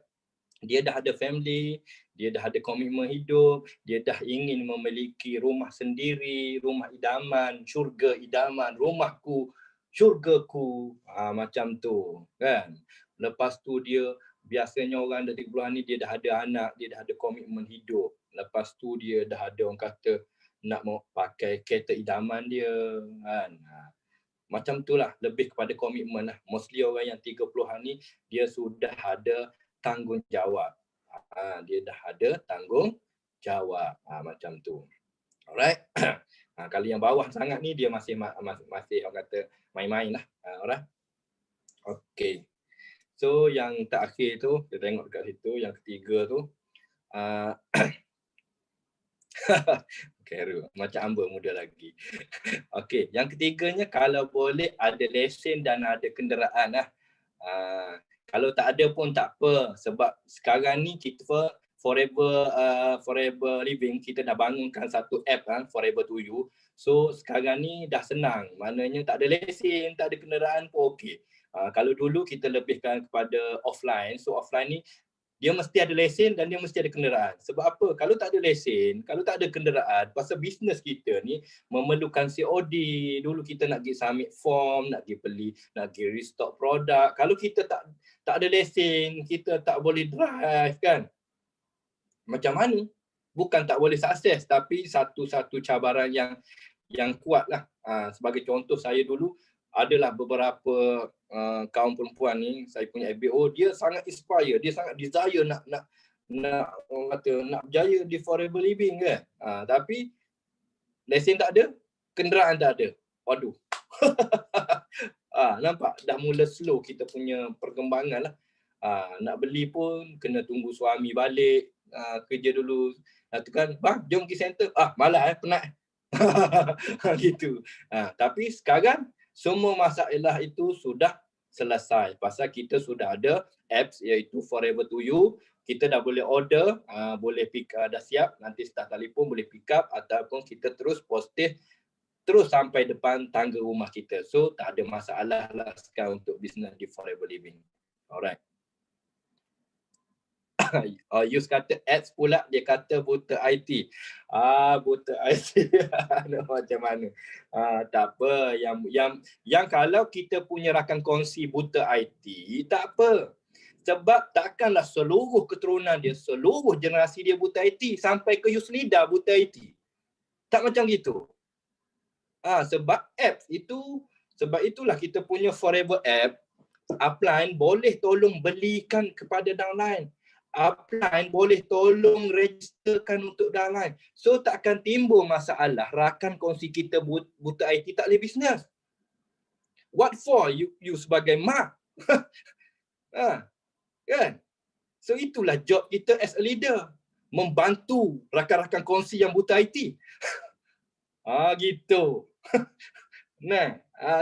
Dia dah ada family, dia dah ada komitmen hidup, dia dah ingin memiliki rumah sendiri, rumah idaman, syurga idaman, rumahku, syurgaku, macam tu, kan. Lepas tu dia, biasanya orang dari 30-an ni dia dah ada anak, dia dah ada komitmen hidup. Lepas tu dia dah ada orang kata nak mau pakai kereta idaman dia, kan. Macam tu lah, lebih kepada komitmen lah. Mostly orang yang 30-an ni, dia sudah ada tanggungjawab. Dia dah ada tanggungjawab. Macam tu. Alright. Kalau yang bawah sangat ni, dia masih orang kata main-main lah. Alright. Okay. So yang terakhir tu, kita tengok dekat situ, yang ketiga tu. Macam Amber muda lagi. Okay, yang ketiganya kalau boleh ada lesen dan ada kenderaan lah. Kalau tak ada pun tak apa, sebab sekarang ni kita forever living, kita dah bangunkan satu app kan, Forever to You. So sekarang ni dah senang, maknanya tak ada lesen, tak ada kenderaan pun okey. Kalau dulu kita lebihkan kepada offline, so offline ni dia mesti ada lesen dan dia mesti ada kenderaan. Sebab apa? Kalau tak ada lesen, kalau tak ada kenderaan, pasal bisnes kita ni memerlukan COD. Dulu kita nak pergi submit form, nak pergi beli, nak pergi restock produk. Kalau kita tak ada lesen, kita tak boleh drive, kan? Macam mana? Bukan tak boleh sukses, tapi satu cabaran yang kuat lah. Sebagai contoh, saya dulu adalah beberapa kaum perempuan ni, saya punya FBO, dia sangat inspire, dia sangat desire nak berjaya di forever living, kan. Tapi lesen tak ada, kenderaan tak ada. Waduh. Nampak dah mula slow kita punya perkembangan lah. Nak beli pun kena tunggu suami balik kerja dulu. Tu kan, bang jom pergi center. Malas penat. Gitu. Tapi sekarang semua masalah itu sudah selesai. Pasal kita sudah ada apps iaitu Forever to You. Kita dah boleh order, boleh pick up, dah siap. Nanti start telefon boleh pick up ataupun kita terus posting terus sampai depan tangga rumah kita. So tak ada masalah lah sekarang untuk bisnes di Forever Living. Alright. Yus kata ads pula, dia kata buta IT. Buta IT. Macam mana? Tak apa. Yang kalau kita punya rakan kongsi buta IT, tak apa. Sebab takkanlah seluruh keturunan dia, seluruh generasi dia buta IT sampai ke Yuslida buta IT. Tak macam gitu. Sebab apps itu, sebab itulah kita punya Forever app, upline boleh tolong belikan kepada downline. Upline boleh tolong registerkan untuk downline. So takkan timbul masalah rakan kongsi kita buta IT tak boleh bisnes. What for you sebagai mak? Kan? So itulah job kita as a leader. Membantu rakan-rakan kongsi yang buta IT. Gitu.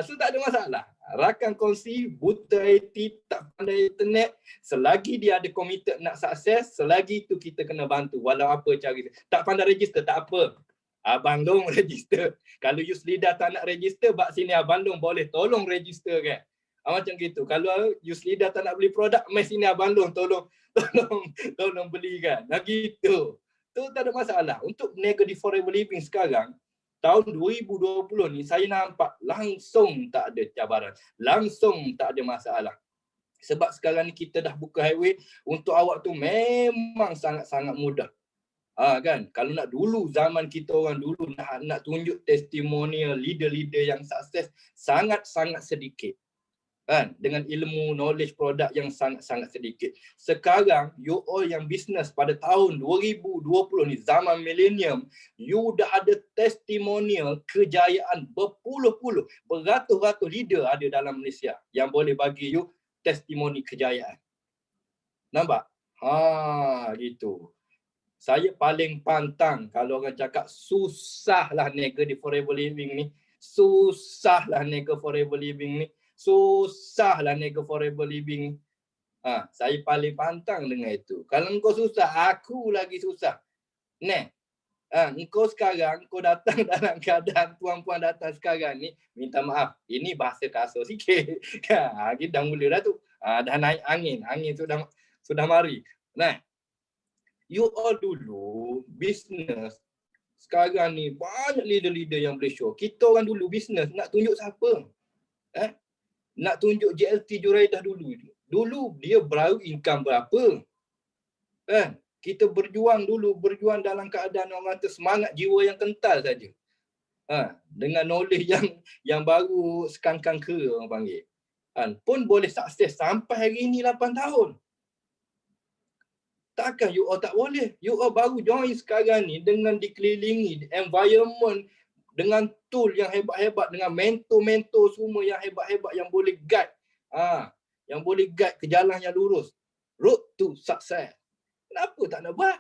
So tak ada masalah. Rakan kongsi, buta IT, tak pandai internet, selagi dia ada committed nak sukses, selagi itu kita kena bantu. Walau apa cara kita. Tak pandai register, tak apa. Abang Long register. Kalau Yuslidah tak nak register, bak sini Abang Long boleh tolong register kan. Macam gitu. Kalau Yuslidah tak nak beli produk, mai sini Abang Long tolong belikan. Nah gitu. Tu tak ada masalah. Untuk berniaga di Forever Living sekarang, tahun 2020 ni saya nampak langsung tak ada cabaran. Langsung tak ada masalah. Sebab sekarang ni kita dah buka highway, untuk awak tu memang sangat-sangat mudah. Kan, kalau nak dulu zaman kita orang dulu nak tunjuk testimonial leader-leader yang sukses sangat-sangat sedikit. Kan, dengan ilmu knowledge produk yang sangat-sangat sedikit. Sekarang you all yang bisnes pada tahun 2020 ni zaman millennium, you dah ada testimonial kejayaan berpuluh-puluh, beratus-ratus leader ada dalam Malaysia yang boleh bagi you testimoni kejayaan. Nampak? Gitu. Saya paling pantang kalau orang cakap susahlah niaga di Forever Living ni, susahlah niaga Forever Living ni, susahlah niaga Forever Living. Saya paling pantang dengan itu. Kalau engkau susah, aku lagi susah. Engkau sekarang, kau datang dalam keadaan puan-puan datang sekarang ni, minta maaf, ini bahasa kasar sikit. Kita dah mula dah tu. Dah naik angin sudah mari. You all dulu bisnes, sekarang ni banyak leader-leader yang boleh show. Kita orang dulu bisnes nak tunjuk siapa? Nak tunjuk JLT Juraidah dulu. Dulu dia baru income berapa? Kan? Kita berjuang dalam keadaan orang kata semangat jiwa yang kental saja. Dengan knowledge yang baru sekangkang ke orang panggil. Pun boleh sukses sampai hari ini 8 tahun. Takkan you all tak boleh. You all baru join sekarang ni dengan dikelilingi environment, dengan tool yang hebat-hebat, dengan mentor-mentor semua yang hebat-hebat yang boleh guide. Yang boleh guide ke jalan yang lurus. Road to success. Kenapa tak nak buat?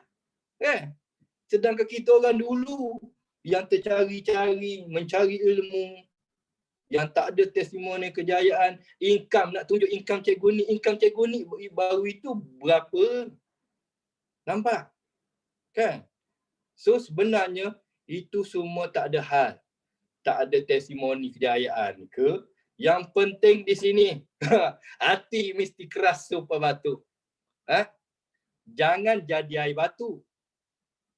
Sedangkan kita orang dulu yang tercari-cari, mencari ilmu, yang tak ada testimoni kejayaan, income, nak tunjuk income cikgu ni baru itu berapa? Nampak? Kan? So sebenarnya itu semua tak ada hal. Tak ada testimoni kejayaan ke. Yang penting di sini, hati mesti keras supaya batu. Jangan jadi air batu.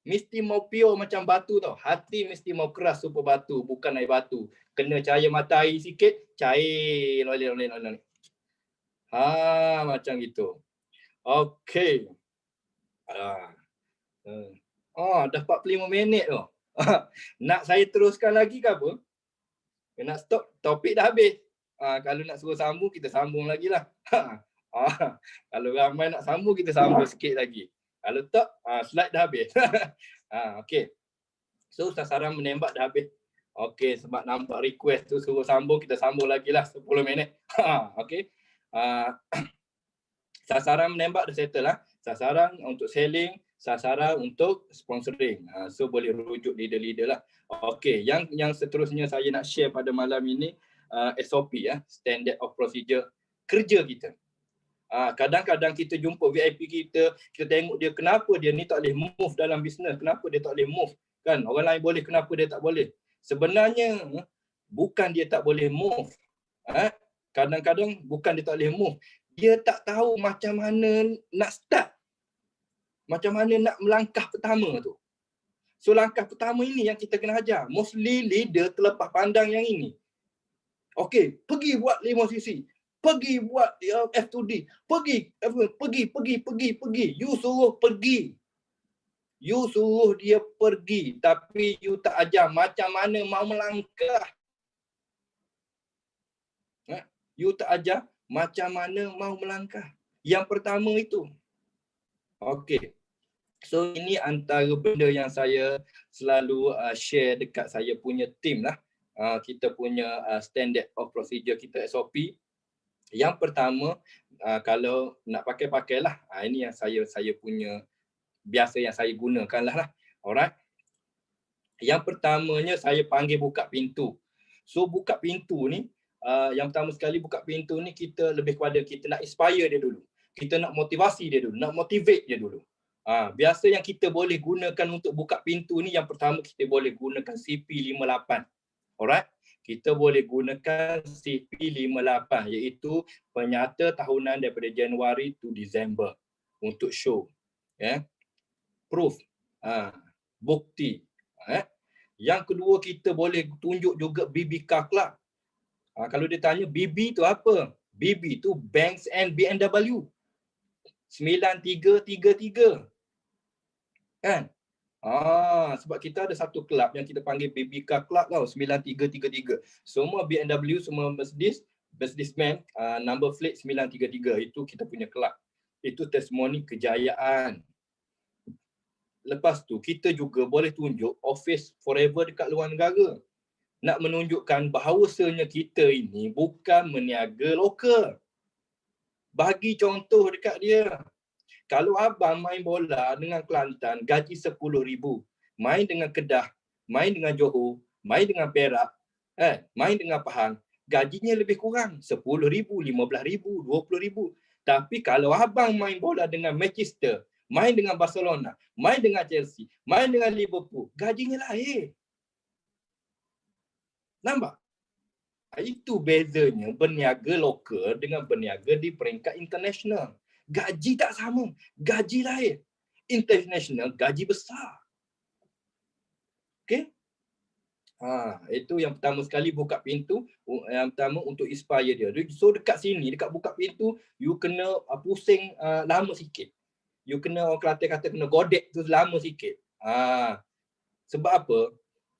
Mesti mau pure macam batu tau. Hati mesti mau keras supaya batu, bukan air batu. Kena cahaya matahari sikit, cair. Loleh. Macam gitu. Okey. Dah 45 minit tu. Nak saya teruskan lagi ke apa? Nak stop, topik dah habis. Kalau nak suruh sambung, kita sambung lagi lah. Kalau ramai nak sambung, kita sambung sikit lagi. Kalau tak, slide dah habis. Okay. So sasaran menembak dah habis. Okay, sebab nampak request tu suruh sambung, kita sambung lagi lah 10 minit. Okay. Sasaran menembak dah settle lah. Sasaran untuk selling, sasaran untuk sponsoring. So boleh rujuk leader-leader lah. Okay, yang seterusnya saya nak share pada malam ini SOP ya, Standard of Procedure kerja kita. Kadang-kadang kita jumpa VIP kita tengok dia kenapa dia ni tak boleh move dalam bisnes, kenapa dia tak boleh move. Kan orang lain boleh, kenapa dia tak boleh? Sebenarnya bukan dia tak boleh move. Kadang-kadang bukan dia tak boleh move. Dia tak tahu macam mana nak start. Macam mana nak melangkah pertama tu. So langkah pertama ini yang kita kena ajar. Mostly leader terlepas pandang yang ini. Okey, pergi buat 5cc. Pergi buat F2D. Pergi. You suruh pergi. You suruh dia pergi. Tapi you tak ajar macam mana mau melangkah. You tak ajar macam mana mau melangkah. Yang pertama itu. Okey. So ini antara benda yang saya selalu share dekat saya punya team lah. Kita punya standard of procedure kita SOP. Yang pertama, kalau nak pakailah. Ini yang saya punya biasa yang saya gunakan lah. Alright. Yang pertamanya saya panggil buka pintu. So buka pintu ni yang pertama sekali buka pintu ni kita lebih kepada kita nak inspire dia dulu. Kita nak motivasi dia dulu, nak motivate dia dulu. Biasa yang kita boleh gunakan untuk buka pintu ni, yang pertama kita boleh gunakan CP58. Alright? Kita boleh gunakan CP58 iaitu penyata tahunan daripada Januari to Disember untuk show. Proof. Bukti. Yang kedua kita boleh tunjuk juga BBK Club. Kalau dia tanya BB tu apa? BB tu Banks and B&W. 9333. Kan? Sebab kita ada satu kelab yang kita panggil BBK Club tau, 9333. Semua B&W, semua Mercedes-Benz, number plate 933. Itu kita punya kelab. Itu testimoni kejayaan. Lepas tu kita juga boleh tunjuk office forever dekat luar negara. Nak menunjukkan bahawasanya kita ini bukan meniaga lokal. Bagi contoh dekat dia. Kalau abang main bola dengan Kelantan, gaji 10,000. Main dengan Kedah, main dengan Johor, main dengan Perak, main dengan Pahang, gajinya lebih kurang. 10,000, 15,000, 20,000. Tapi kalau abang main bola dengan Manchester, main dengan Barcelona, main dengan Chelsea, main dengan Liverpool, gajinya lain. Nampak? Itu bezanya berniaga lokal dengan berniaga di peringkat international. Gaji tak sama, gaji lain. International, gaji besar. Okey? Itu yang pertama sekali buka pintu, yang pertama untuk inspire dia. So dekat sini, dekat buka pintu, you kena pusing lama sikit. You kena, orang Kelantan kata kena godek tu lama sikit. Sebab apa?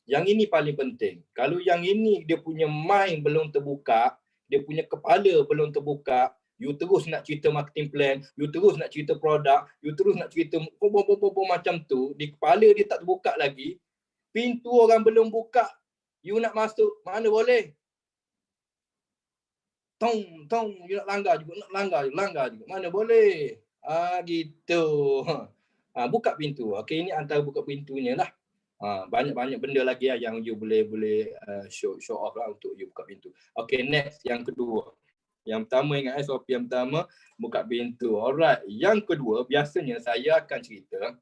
Yang ini paling penting. Kalau yang ini dia punya mind belum terbuka, dia punya kepala belum terbuka, you terus nak cerita marketing plan, you terus nak cerita produk, you terus nak cerita macam tu, di kepala dia tak terbuka lagi, pintu orang belum buka, you nak masuk, mana boleh? Tong, you nak langgar juga, mana boleh? Gitu. Buka pintu. Okey, ini antara buka pintunya lah. Banyak-banyak benda lagi yang you boleh show off lah untuk you buka pintu. Okey, next, yang kedua. Yang pertama ingat SOP yang pertama, buka pintu. Alright, yang kedua biasanya saya akan cerita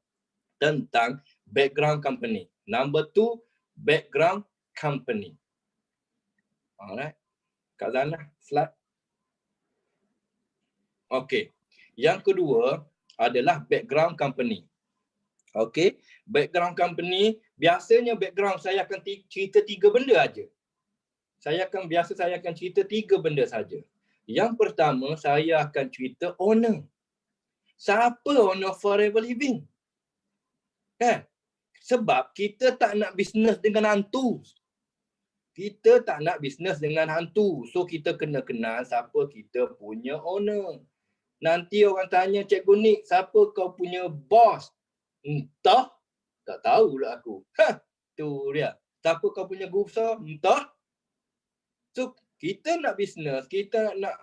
tentang background company. Number 2, background company. Alright, Kak Zana, slide. Okey, yang kedua adalah background company. Okey, background company, biasanya background saya akan cerita 3 benda aja. Saya akan cerita 3 benda saja. Yang pertama, saya akan cerita owner. Siapa owner Forever Living? Sebab kita tak nak bisnes dengan hantu. Kita tak nak bisnes dengan hantu. So, kita kena kenal siapa kita punya owner. Nanti orang tanya, Cikgu Nik, siapa kau punya boss? Entah. Tak tahulah aku. Tu dia. Siapa kau punya guru besar? Entah. So, kita nak bisnes, kita nak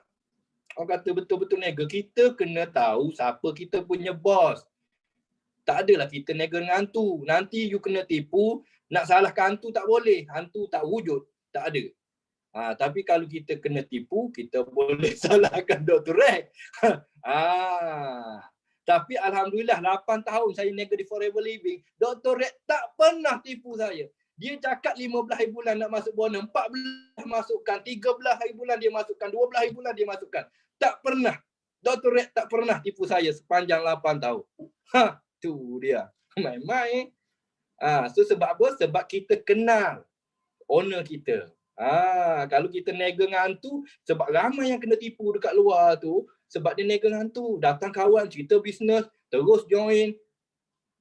orang kata betul-betul niaga, kita kena tahu siapa kita punya bos. Tak adalah kita niaga dengan hantu. Nanti you kena tipu, nak salahkan hantu tak boleh. Hantu tak wujud, tak ada. Tapi kalau kita kena tipu, kita boleh salahkan Dr. Rex. Tapi Alhamdulillah 8 tahun saya niaga di Forever Living, Dr. Rex tak pernah tipu saya. Dia cakap 15 hari bulan nak masuk bonus, 14 masukkan, 13 hari bulan dia masukkan, 12 hari bulan dia masukkan. Tak pernah. Dr. Rex tak pernah tipu saya sepanjang 8 tahun. Tu dia. Main-main. So sebab apa? Sebab kita kenal owner kita. Kalau kita niaga dengan hantu, sebab ramai yang kena tipu dekat luar tu, sebab dia niaga dengan hantu. Datang kawan, cerita bisnes, terus join.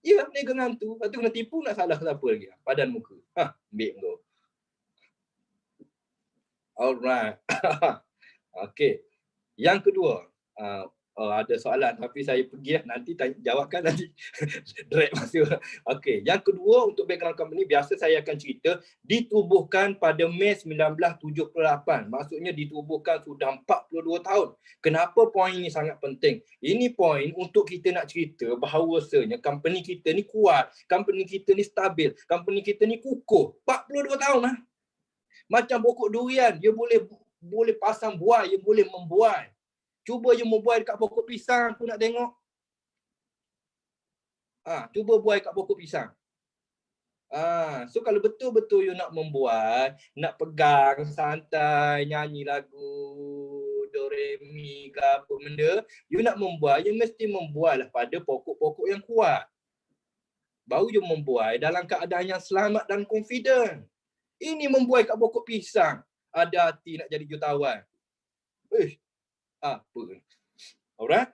Ya, niaga dengan hantu. Lepas tu kena tipu, nak salah siapa lagi? Padan muka. Ambil kau. Alright. Okay. Yang kedua. Ada soalan tapi saya pergi nanti jawabkan nanti. Direct masuk. Okay. Yang kedua untuk background company, biasa saya akan cerita ditubuhkan pada Mei 1978. Maksudnya ditubuhkan sudah 42 tahun. Kenapa poin ini sangat penting? Ini poin untuk kita nak cerita bahawasanya company kita ni kuat, company kita ni stabil, company kita ni kukuh. 42 tahun lah. Macam pokok durian, dia boleh boleh pasang buai, you boleh membuai. Cuba you membuai dekat pokok pisang, aku nak tengok. Cuba buai kat pokok pisang. So kalau betul-betul you nak membuat, nak pegang santai, nyanyi lagu do re mi ke apa benda, you nak membuat, you mesti membuatlah pada pokok-pokok yang kuat. Baru you membuat dalam keadaan yang selamat dan confident. Ini membuat kat pokok pisang, ada hati nak jadi jutawan. Apa? Alright?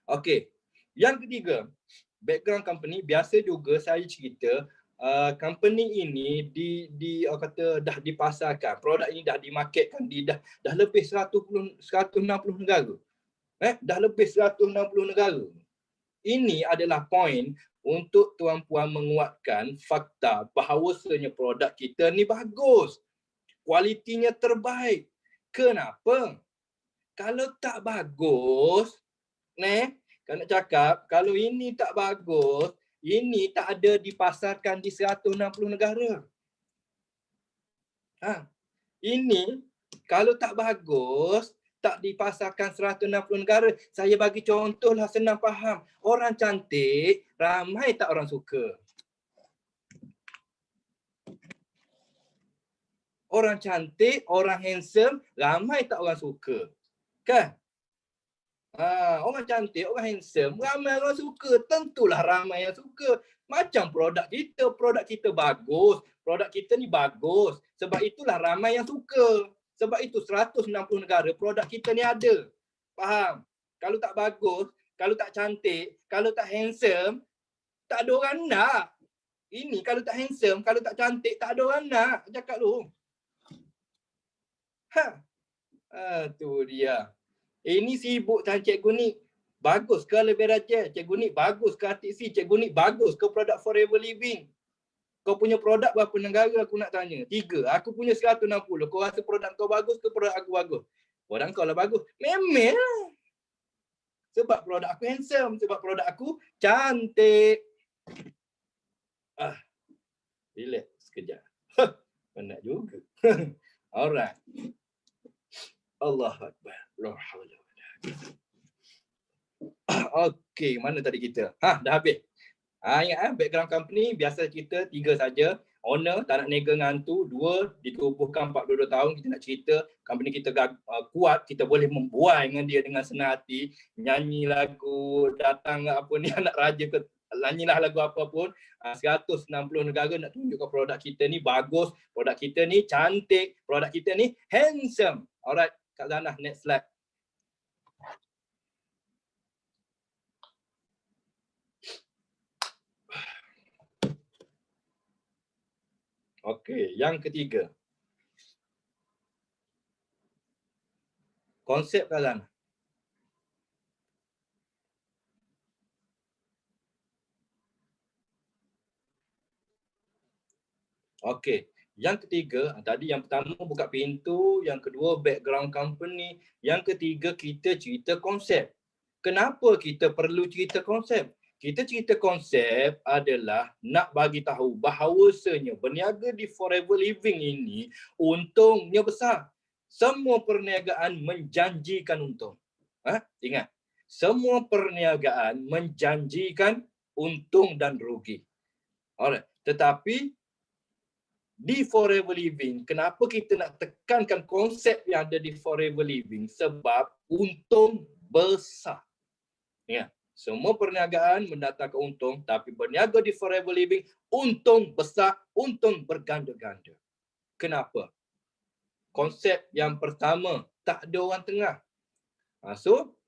Okay. Yang ketiga, background company. Biasa juga saya cerita company ini dah dipasarkan, produk ini dah dimarketkan di dah lebih 160 negara. Dah lebih 160 negara. Ini adalah poin untuk tuan-puan menguatkan fakta bahawasanya produk kita ni bagus. Kualitinya terbaik. Kenapa? Kalau tak bagus, kalau nak cakap, kalau ini tak bagus, ini tak ada dipasarkan di 160 negara. Ini kalau tak bagus, tak dipasarkan 160 negara. Saya bagi contohlah senang faham. Orang cantik, ramai tak orang suka? Orang cantik, orang handsome, ramai tak orang suka? Kan? Orang cantik, orang handsome, ramai orang suka. Tentulah ramai yang suka. Macam produk kita bagus. Produk kita ni bagus. Sebab itulah ramai yang suka. Sebab itu 160 negara produk kita ni ada. Faham? Kalau tak bagus, kalau tak cantik, kalau tak handsome, tak ada orang nak. Ini kalau tak handsome, kalau tak cantik, tak ada orang nak. Cakap lu. Tu dia. Ini sibuk dengan Cikgu Nik. Bagus ke lebih rajin? Cikgu Nik bagus ke RTC? Cikgu Nik bagus ke produk Forever Living? Kau punya produk berapa negara aku nak tanya? 3. Aku punya 160. Kau rasa produk kau bagus ke produk aku bagus? Produk kau lah bagus. Memang lah. Sebab produk aku handsome. Sebab produk aku cantik. Relax sekejap. Penat juga. Alright. Allahu Akbar. La haula wala quwwata. Okey, mana tadi kita? Dah habis. Ingat background company biasa kita 3 saja. Owner tak nak nega dengan tu. 2, ditubuhkan 42 tahun. Kita nak cerita company kita kuat, kita boleh membuai dengan dia dengan senang hati, nyanyi lagu, datang apa ni anak raja ke, nyanyilah lagu apa pun. 160 negara nak tunjukkan produk kita ni bagus, produk kita ni cantik, produk kita ni handsome. Alright, Kak Zanah, next slide. Okey, yang ketiga. Konsep Kak Zanah. Okey, yang ketiga, tadi yang pertama buka pintu, yang kedua background company, yang ketiga kita cerita konsep. Kenapa kita perlu cerita konsep? Kita cerita konsep adalah nak bagi tahu bahawasanya berniaga di Forever Living ini untungnya besar. Semua perniagaan menjanjikan untung. Ingat, semua perniagaan menjanjikan untung dan rugi. Alright, tetapi di Forever Living, kenapa kita nak tekankan konsep yang ada di Forever Living? Sebab untung besar. Ingat, semua perniagaan mendatangkan untung, tapi berniaga di Forever Living, untung besar, untung berganda-ganda. Kenapa? Konsep yang pertama, tak ada orang tengah. So,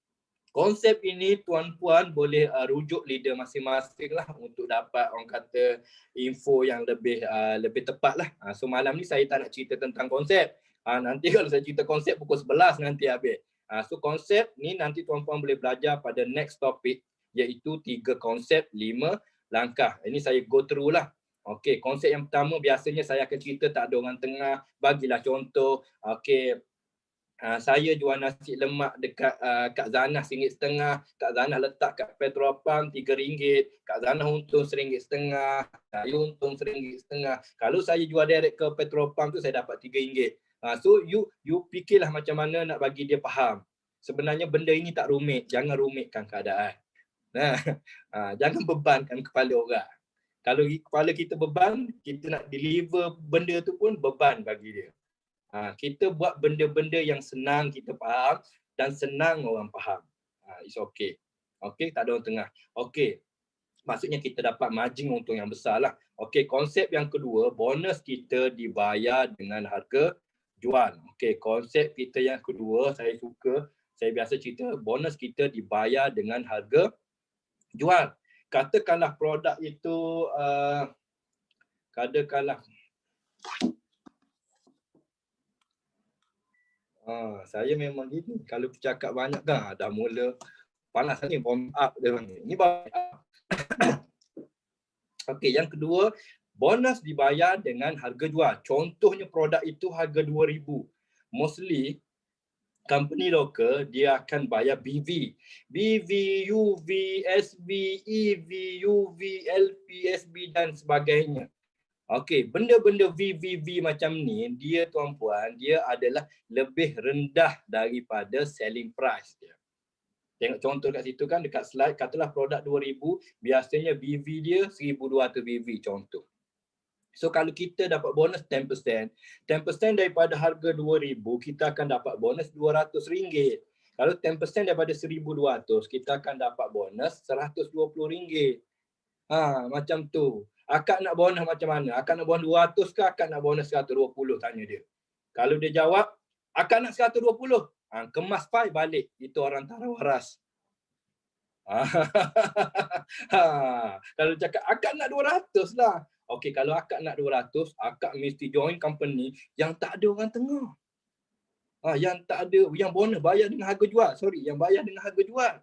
konsep ini tuan-puan boleh rujuk leader masing-masing lah untuk dapat orang kata info yang lebih tepat lah. So malam ni saya tak nak cerita tentang konsep. Nanti kalau saya cerita konsep pukul 11 nanti habis. So konsep ni nanti tuan-puan boleh belajar pada next topic, iaitu 3 konsep 5 langkah. Ini saya go through lah. Okey, konsep yang pertama biasanya saya akan cerita tak ada orang tengah. Bagilah contoh. Okey, Saya jual nasi lemak dekat Kak Zanah RM1.50, Kak Zanah letak kat petrol pump RM3, Kak Zanah untung RM1.50, saya untung RM1.50. Kalau saya jual direct ke petrol pump tu saya dapat RM3. So you fikirlah macam mana nak bagi dia faham. Sebenarnya benda ini tak rumit, jangan rumitkan keadaan. Jangan bebankan kepala orang. Kalau kepala kita beban, kita nak deliver benda tu pun beban bagi dia. Kita buat benda-benda yang senang kita faham dan senang orang faham. It's okay. Okay, tak ada orang tengah. Okay, maksudnya kita dapat margin untung yang besar lah. Okay, konsep yang kedua, bonus kita dibayar dengan harga jual. Okay, konsep kita yang kedua, saya biasa cerita, bonus kita dibayar dengan harga jual. Katakanlah produk itu, saya memang gini, kalau bercakap banyak kan dah mula panas ni, warm up dia panggil. Ni warm up. Okey, yang kedua, bonus dibayar dengan harga jual. Contohnya produk itu harga RM2,000. Mostly company lokal dia akan bayar BV, UV, SB, EV, UV, LP, SB dan sebagainya. Okey, benda-benda VVV macam ni, dia tuan-puan, dia adalah lebih rendah daripada selling price dia. Tengok contoh kat situ kan, dekat slide, katalah produk 2,000, biasanya BV dia 1,200 BV contoh. So kalau kita dapat bonus 10%, 10% daripada harga 2,000, kita akan dapat bonus RM200. Kalau 10% daripada 1,200, kita akan dapat bonus RM120. Macam tu. Akak nak bonus macam mana? Akak nak bonus 200 ke akak nak bonus 120? Tanya dia. Kalau dia jawab, akak nak 120. Kemas file balik. Itu orang tara waras. Kalau cakap, akak nak 200 lah. Okey, kalau akak nak 200, akak mesti join company yang tak ada orang tengah. Yang tak ada, yang bonus bayar dengan harga jual. Yang bayar dengan harga jual.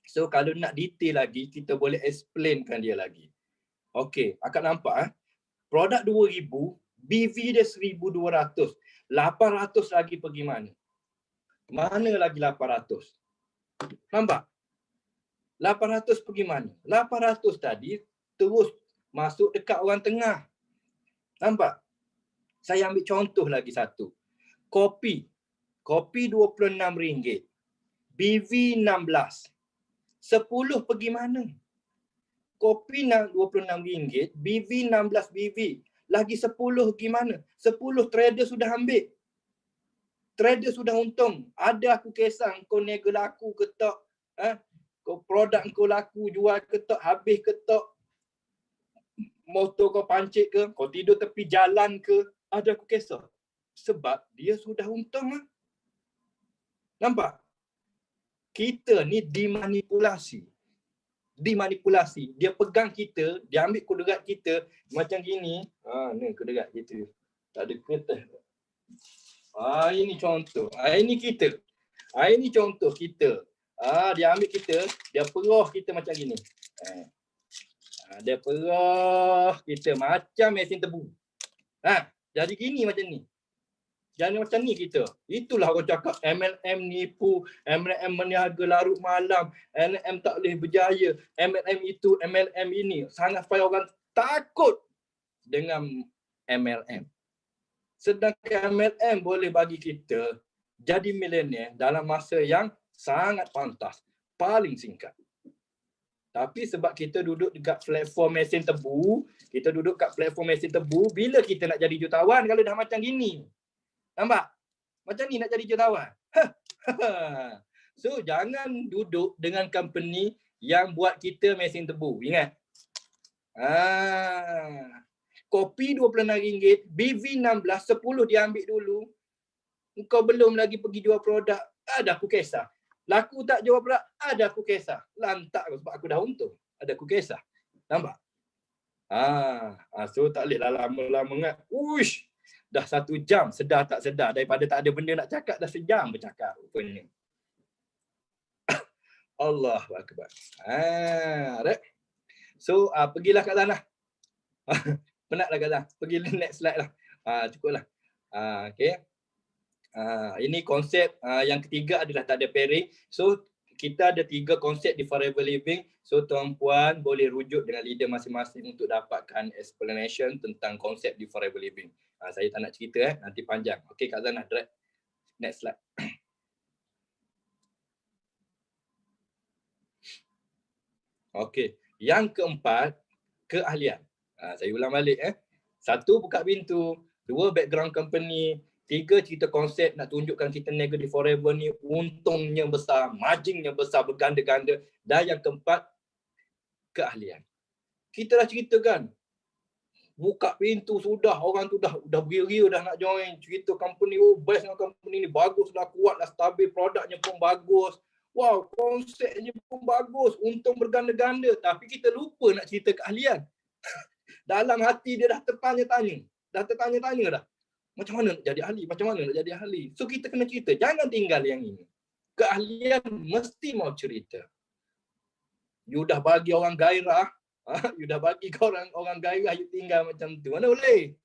So kalau nak detail lagi, kita boleh explainkan dia lagi. Okey, akak nampak produk 2,000, BV dia 1,200. 800 lagi pergi mana? Mana lagi 800? Nampak? 800 pergi mana? 800 tadi terus masuk dekat orang tengah. Nampak? Saya ambil contoh lagi satu. Kopi RM26, BV 16. 10 pergi mana? Kopi RM26, BV 16 BV. Lagi 10 pergi mana? 10 trader sudah ambil. Trader sudah untung. Ada aku kisah kau nego laku ke tak? Kau produk kau laku jual ke tak? Habis ke tak? Motor kau pancit ke? Kau tidur tepi jalan ke? Ada aku kisah. Sebab dia sudah untung. Nampak? Kita ni dimanipulasi. Dia pegang kita, dia ambil kuderat kita macam gini. Ni kuderat kita. Tak ada kertas. Ini contoh. Ini kita. Ini contoh kita. Dia ambil kita, dia perah kita macam gini. Dia perah kita macam mesin tebu. Jadi gini macam ni. Jangan macam ni kita. Itulah orang cakap MLM nipu, MLM meniaga larut malam, MLM tak boleh berjaya, MLM itu, MLM ini. Sangat supaya orang takut dengan MLM. Sedangkan MLM boleh bagi kita jadi milenial dalam masa yang sangat pantas, paling singkat. Tapi sebab kita duduk dekat platform mesin tebu, bila kita nak jadi jutawan kalau dah macam gini? Nampak? Macam ni nak jadi jutawan. So, jangan duduk dengan company yang buat kita mesin tebu. Ingat. Kopi RM26, BV 16, 10 dia ambil dulu. Kau belum lagi pergi jual produk, ada aku kisah. Laku tak jual produk, ada aku kisah. Lantak sebab aku dah untung. Ada aku kisah. Nampak? So tak boleh lah lama-lama ingat. Uish! Dah 1 jam, sedar tak sedar. Daripada tak ada benda nak cakap, dah sejam bercakap rupanya. Allahu Akbar. Right. So, pergilah kat sana. Penatlah kat sana. Pergi next slide lah. Cukup lah. Okay. Ini konsep yang ketiga adalah tak ada pairing. So kita ada 3 konsep di Forever Living. So tuan-puan boleh rujuk dengan leader masing-masing untuk dapatkan explanation tentang konsep di Forever Living. Saya tak nak cerita nanti panjang. Okey Kak Zana, drag next slide. Okey, yang keempat, keahlian. Saya ulang balik 1 buka pintu, 2 background company, 3 cerita konsep nak tunjukkan kita niaga di Forever ni untungnya besar, marginnya besar berganda-ganda, dan yang keempat keahlian. Kita dah ceritakan buka pintu sudah, orang tu dah beria dah nak join, cerita company, best dengan company ni, bagus dah, kuat dah, stabil, produknya pun bagus. Wow, konsepnya pun bagus, untung berganda-ganda, tapi kita lupa nak cerita keahlian. Dalam hati dia dah tertanya-tanya dah. Macam mana nak jadi ahli? Macam mana nak jadi ahli? So kita kena cerita, jangan tinggal yang ini. Keahlian mesti mau cerita. You dah bagi orang gairah, you dah bagi orang gairah, you tinggal macam tu. Mana boleh?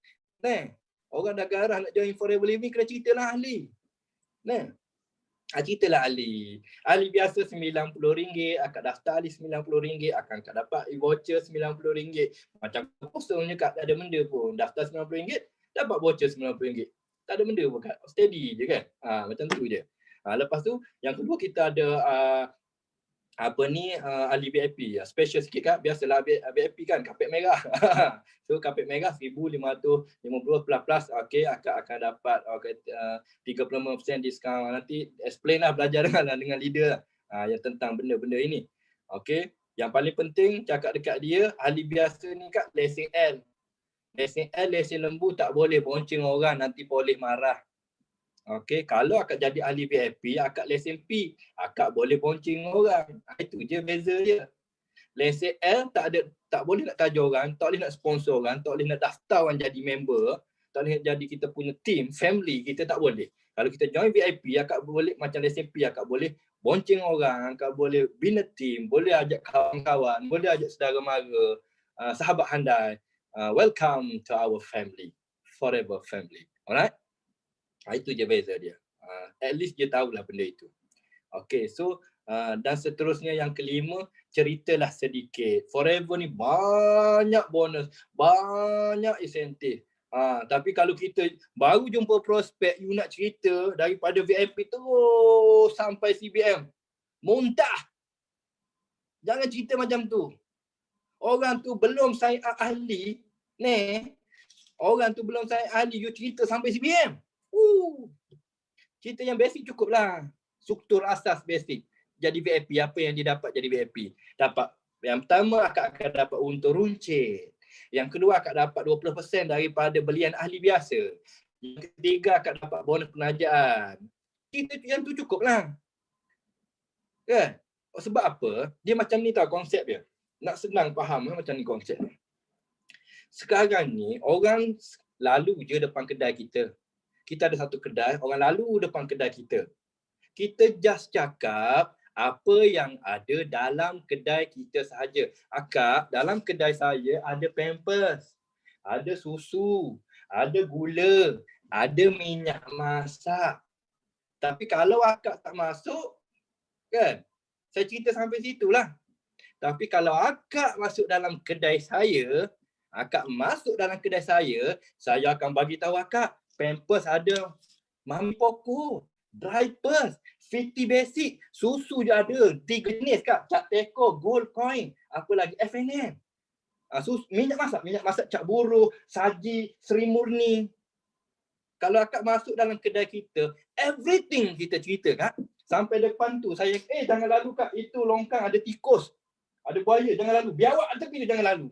Orang dah gairah nak join Forever Living, kena ceritalah ahli. Ceritalah ahli. Ahli biasa RM90, akak daftar ahli RM90, akan akak dapat voucher RM90. Macam kosongnya kak, tak ada benda pun. Daftar RM90, dapat voucher RM90. Tak ada benda pun kak. Steady je kan. Macam tu je. Lepas tu, yang kedua kita ada ahli VIP. Special sikit kak. Biasalah VIP kan, kapet merah. So kapet merah RM1,550 plus. Okey, akak akan dapat 35% diskaun. Nanti explain lah, belajar dengan leader yang tentang benda-benda ini. Okey, yang paling penting cakap dekat dia, ahli biasa ni kak, lesen L. Lesen L, lesen lembu, tak boleh bonceng orang, nanti polis marah. Okey, kalau akak jadi ahli VIP, akak lesen P, akak boleh bonceng orang. Itu je beza dia. Lesen L tak boleh nak taja orang, tak boleh nak sponsor orang, tak boleh nak daftar orang jadi member, tak boleh jadi kita punya team, family, kita tak boleh. Kalau kita join VIP, akak boleh macam lesen P, akak boleh bonceng orang, akak boleh bina team, boleh ajak kawan-kawan, boleh ajak saudara mara, sahabat handai. Welcome to our family, Forever Family. Alright? Itu je beza dia. At least dia tahulah benda itu. Okay, so dan seterusnya yang kelima, ceritalah sedikit. Forever ni banyak bonus, banyak insentif. Tapi kalau kita baru jumpa prospek, you nak cerita daripada VIP terus sampai CBM, muntah. Jangan cerita macam tu. Orang tu belum sign up ahli, orang tu belum sign up ahli, you cerita sampai CBM. Cerita yang basic cukup lah. Struktur asas basic. Jadi VIP, apa yang dia dapat jadi VIP? Dapat, yang pertama akak akan dapat untung runcit. Yang kedua akak dapat 20% daripada belian ahli biasa. Yang ketiga akak dapat bonus penajaan. Cerita yang tu cukup lah. Kan? Sebab apa? Dia macam ni tau konsep dia. Nak senang faham macam ni konsep. Sekarang ni orang lalu je depan kedai kita. Kita ada satu kedai, orang lalu depan kedai kita. Kita just cakap apa yang ada dalam kedai kita sahaja. Akak, dalam kedai saya ada Pampers, ada susu, ada gula, ada minyak masak. Tapi kalau akak tak masuk, kan? Saya cerita sampai situlah. Tapi kalau akak masuk dalam kedai saya, akak masuk dalam kedai saya akan bagi tahu akak, Pampers ada Mami Poco, Diapers, Fiti Basic, susu je ada. 3 jenis kak, Cap Teko, Gold Coin, apa lagi, FNM. Minyak masak Cap Buruh, Saji, Seri Murni. Kalau akak masuk dalam kedai kita, everything kita cerita kak. Sampai depan tu saya, jangan lalu kak, itu longkang ada tikus, ada buaya, jangan lalu. Biawak tepi tu jangan lalu.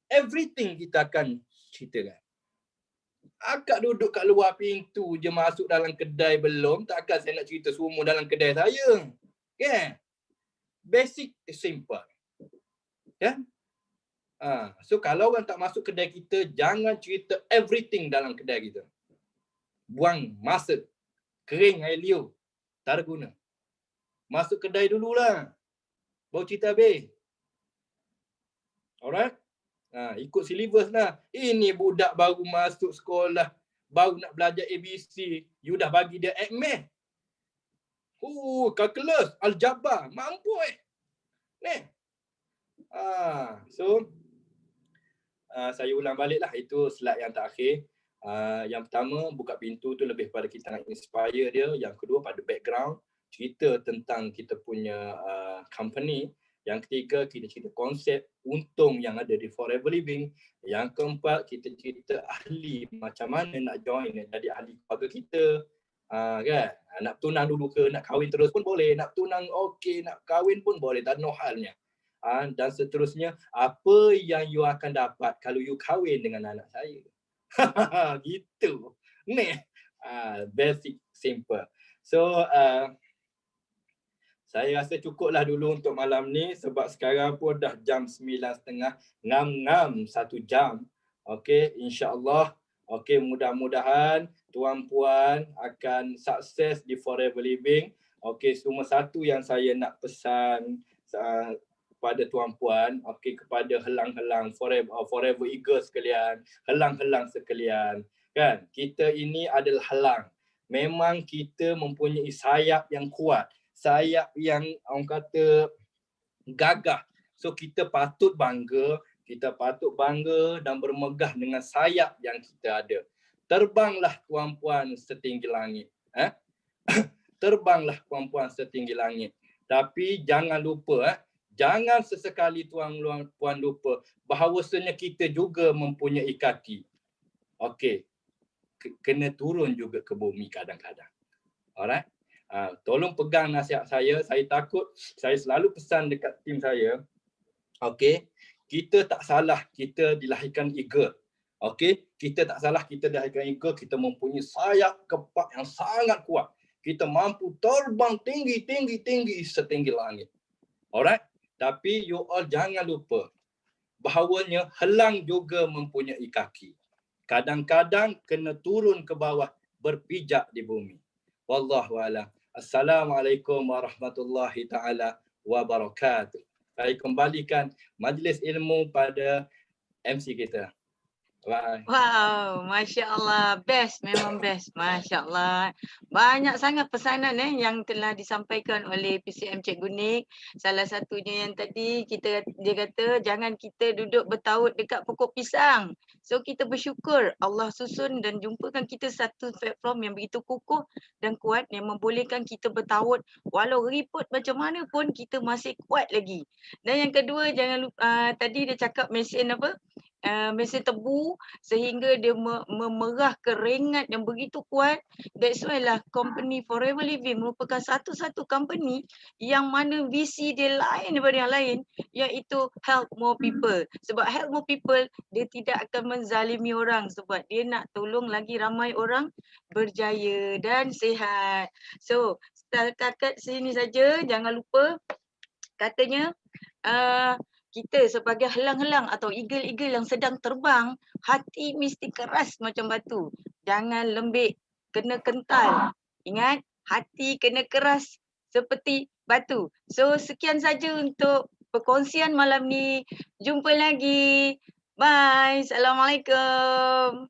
Everything kita akan ceritakan. Akak duduk kat luar pintu je, masuk dalam kedai belum, takkan saya nak cerita semua dalam kedai saya. Okay? Basic is simple. Ya? So kalau orang tak masuk kedai kita, jangan cerita everything dalam kedai kita. Buang masa, kering air liur, tak ada guna. Masuk kedai dululah, baru cerita habis. Alright? Ikut syllabus lah. Ini budak baru masuk sekolah, baru nak belajar ABC, you dah bagi dia math. Kalkulus, aljabar, mampu Ni. So saya ulang baliklah, itu slide yang terakhir. Yang pertama, buka pintu tu lebih pada kita nak inspire dia. Yang kedua, pada background, cerita tentang kita punya company. Yang ketiga, kita cerita konsep untung yang ada di Forever Living. Yang keempat, kita cerita ahli macam mana nak join jadi ahli keluarga kita. Kan? Nak tunang dulu ke, nak kahwin terus pun boleh. Nak tunang okey, nak kahwin pun boleh, tak ada no halnya. Dan seterusnya, apa yang you akan dapat kalau you kahwin dengan anak saya. Gitu. Ni basic, simple. So saya rasa cukuplah dulu untuk malam ni, sebab sekarang pun dah jam 9.30, ngam-ngam 1 jam. Okey, insya-Allah. Okey, mudah-mudahan tuan-puan akan sukses di Forever Living. Okey, cuma satu yang saya nak pesan kepada tuan-puan, okey, kepada helang-helang Forever Eagles sekalian, helang-helang sekalian, kan? Kita ini adalah helang. Memang kita mempunyai sayap yang kuat, sayap yang orang kata gagah. So kita patut bangga dan bermegah dengan sayap yang kita ada. Terbanglah tuan-puan setinggi langit. Terbanglah tuan-puan setinggi langit. Tapi jangan lupa, jangan sesekali tuan-puan lupa bahawasanya kita juga mempunyai kaki. Okey. Kena turun juga ke bumi kadang-kadang. Alright? Tolong pegang nasihat saya. Saya takut, saya selalu pesan dekat tim saya. Okey, kita tak salah kita dilahirkan eagle. Okey, kita tak salah kita dilahirkan eagle, kita mempunyai sayap kepak yang sangat kuat. Kita mampu terbang tinggi setinggi langit. Alright? Tapi you all jangan lupa bahawanya helang juga mempunyai kaki. Kadang-kadang kena turun ke bawah, berpijak di bumi. Wallahu a'lam. Assalamualaikum warahmatullahi taala wabarakatuh. Saya kembalikan majlis ilmu pada MC kita. Bye. Wow, Masya Allah. Best, memang best. Masya Allah. Banyak sangat pesanan yang telah disampaikan oleh PCM Cikgu Nik. Salah satunya yang tadi dia kata jangan kita duduk bertaut dekat pokok pisang. So kita bersyukur Allah susun dan jumpakan kita satu platform yang begitu kukuh dan kuat yang membolehkan kita bertaut walau riput macam mana pun kita masih kuat lagi. Dan yang kedua, jangan lupa tadi dia cakap mesin apa? Mesin tebu sehingga dia memerah keringat yang begitu kuat. That's why lah company Forever Living merupakan satu-satu company yang mana visi dia lain daripada yang lain, iaitu help more people. Sebab help more people, dia tidak akan menzalimi orang sebab dia nak tolong lagi ramai orang berjaya dan sihat. So setakat sini saja, jangan lupa katanya kita sebagai helang-helang atau eagle-eagle yang sedang terbang, hati mesti keras macam batu. Jangan lembik, kena kental. Ingat, hati kena keras seperti batu. So sekian saja untuk perkongsian malam ni. Jumpa lagi. Bye. Assalamualaikum.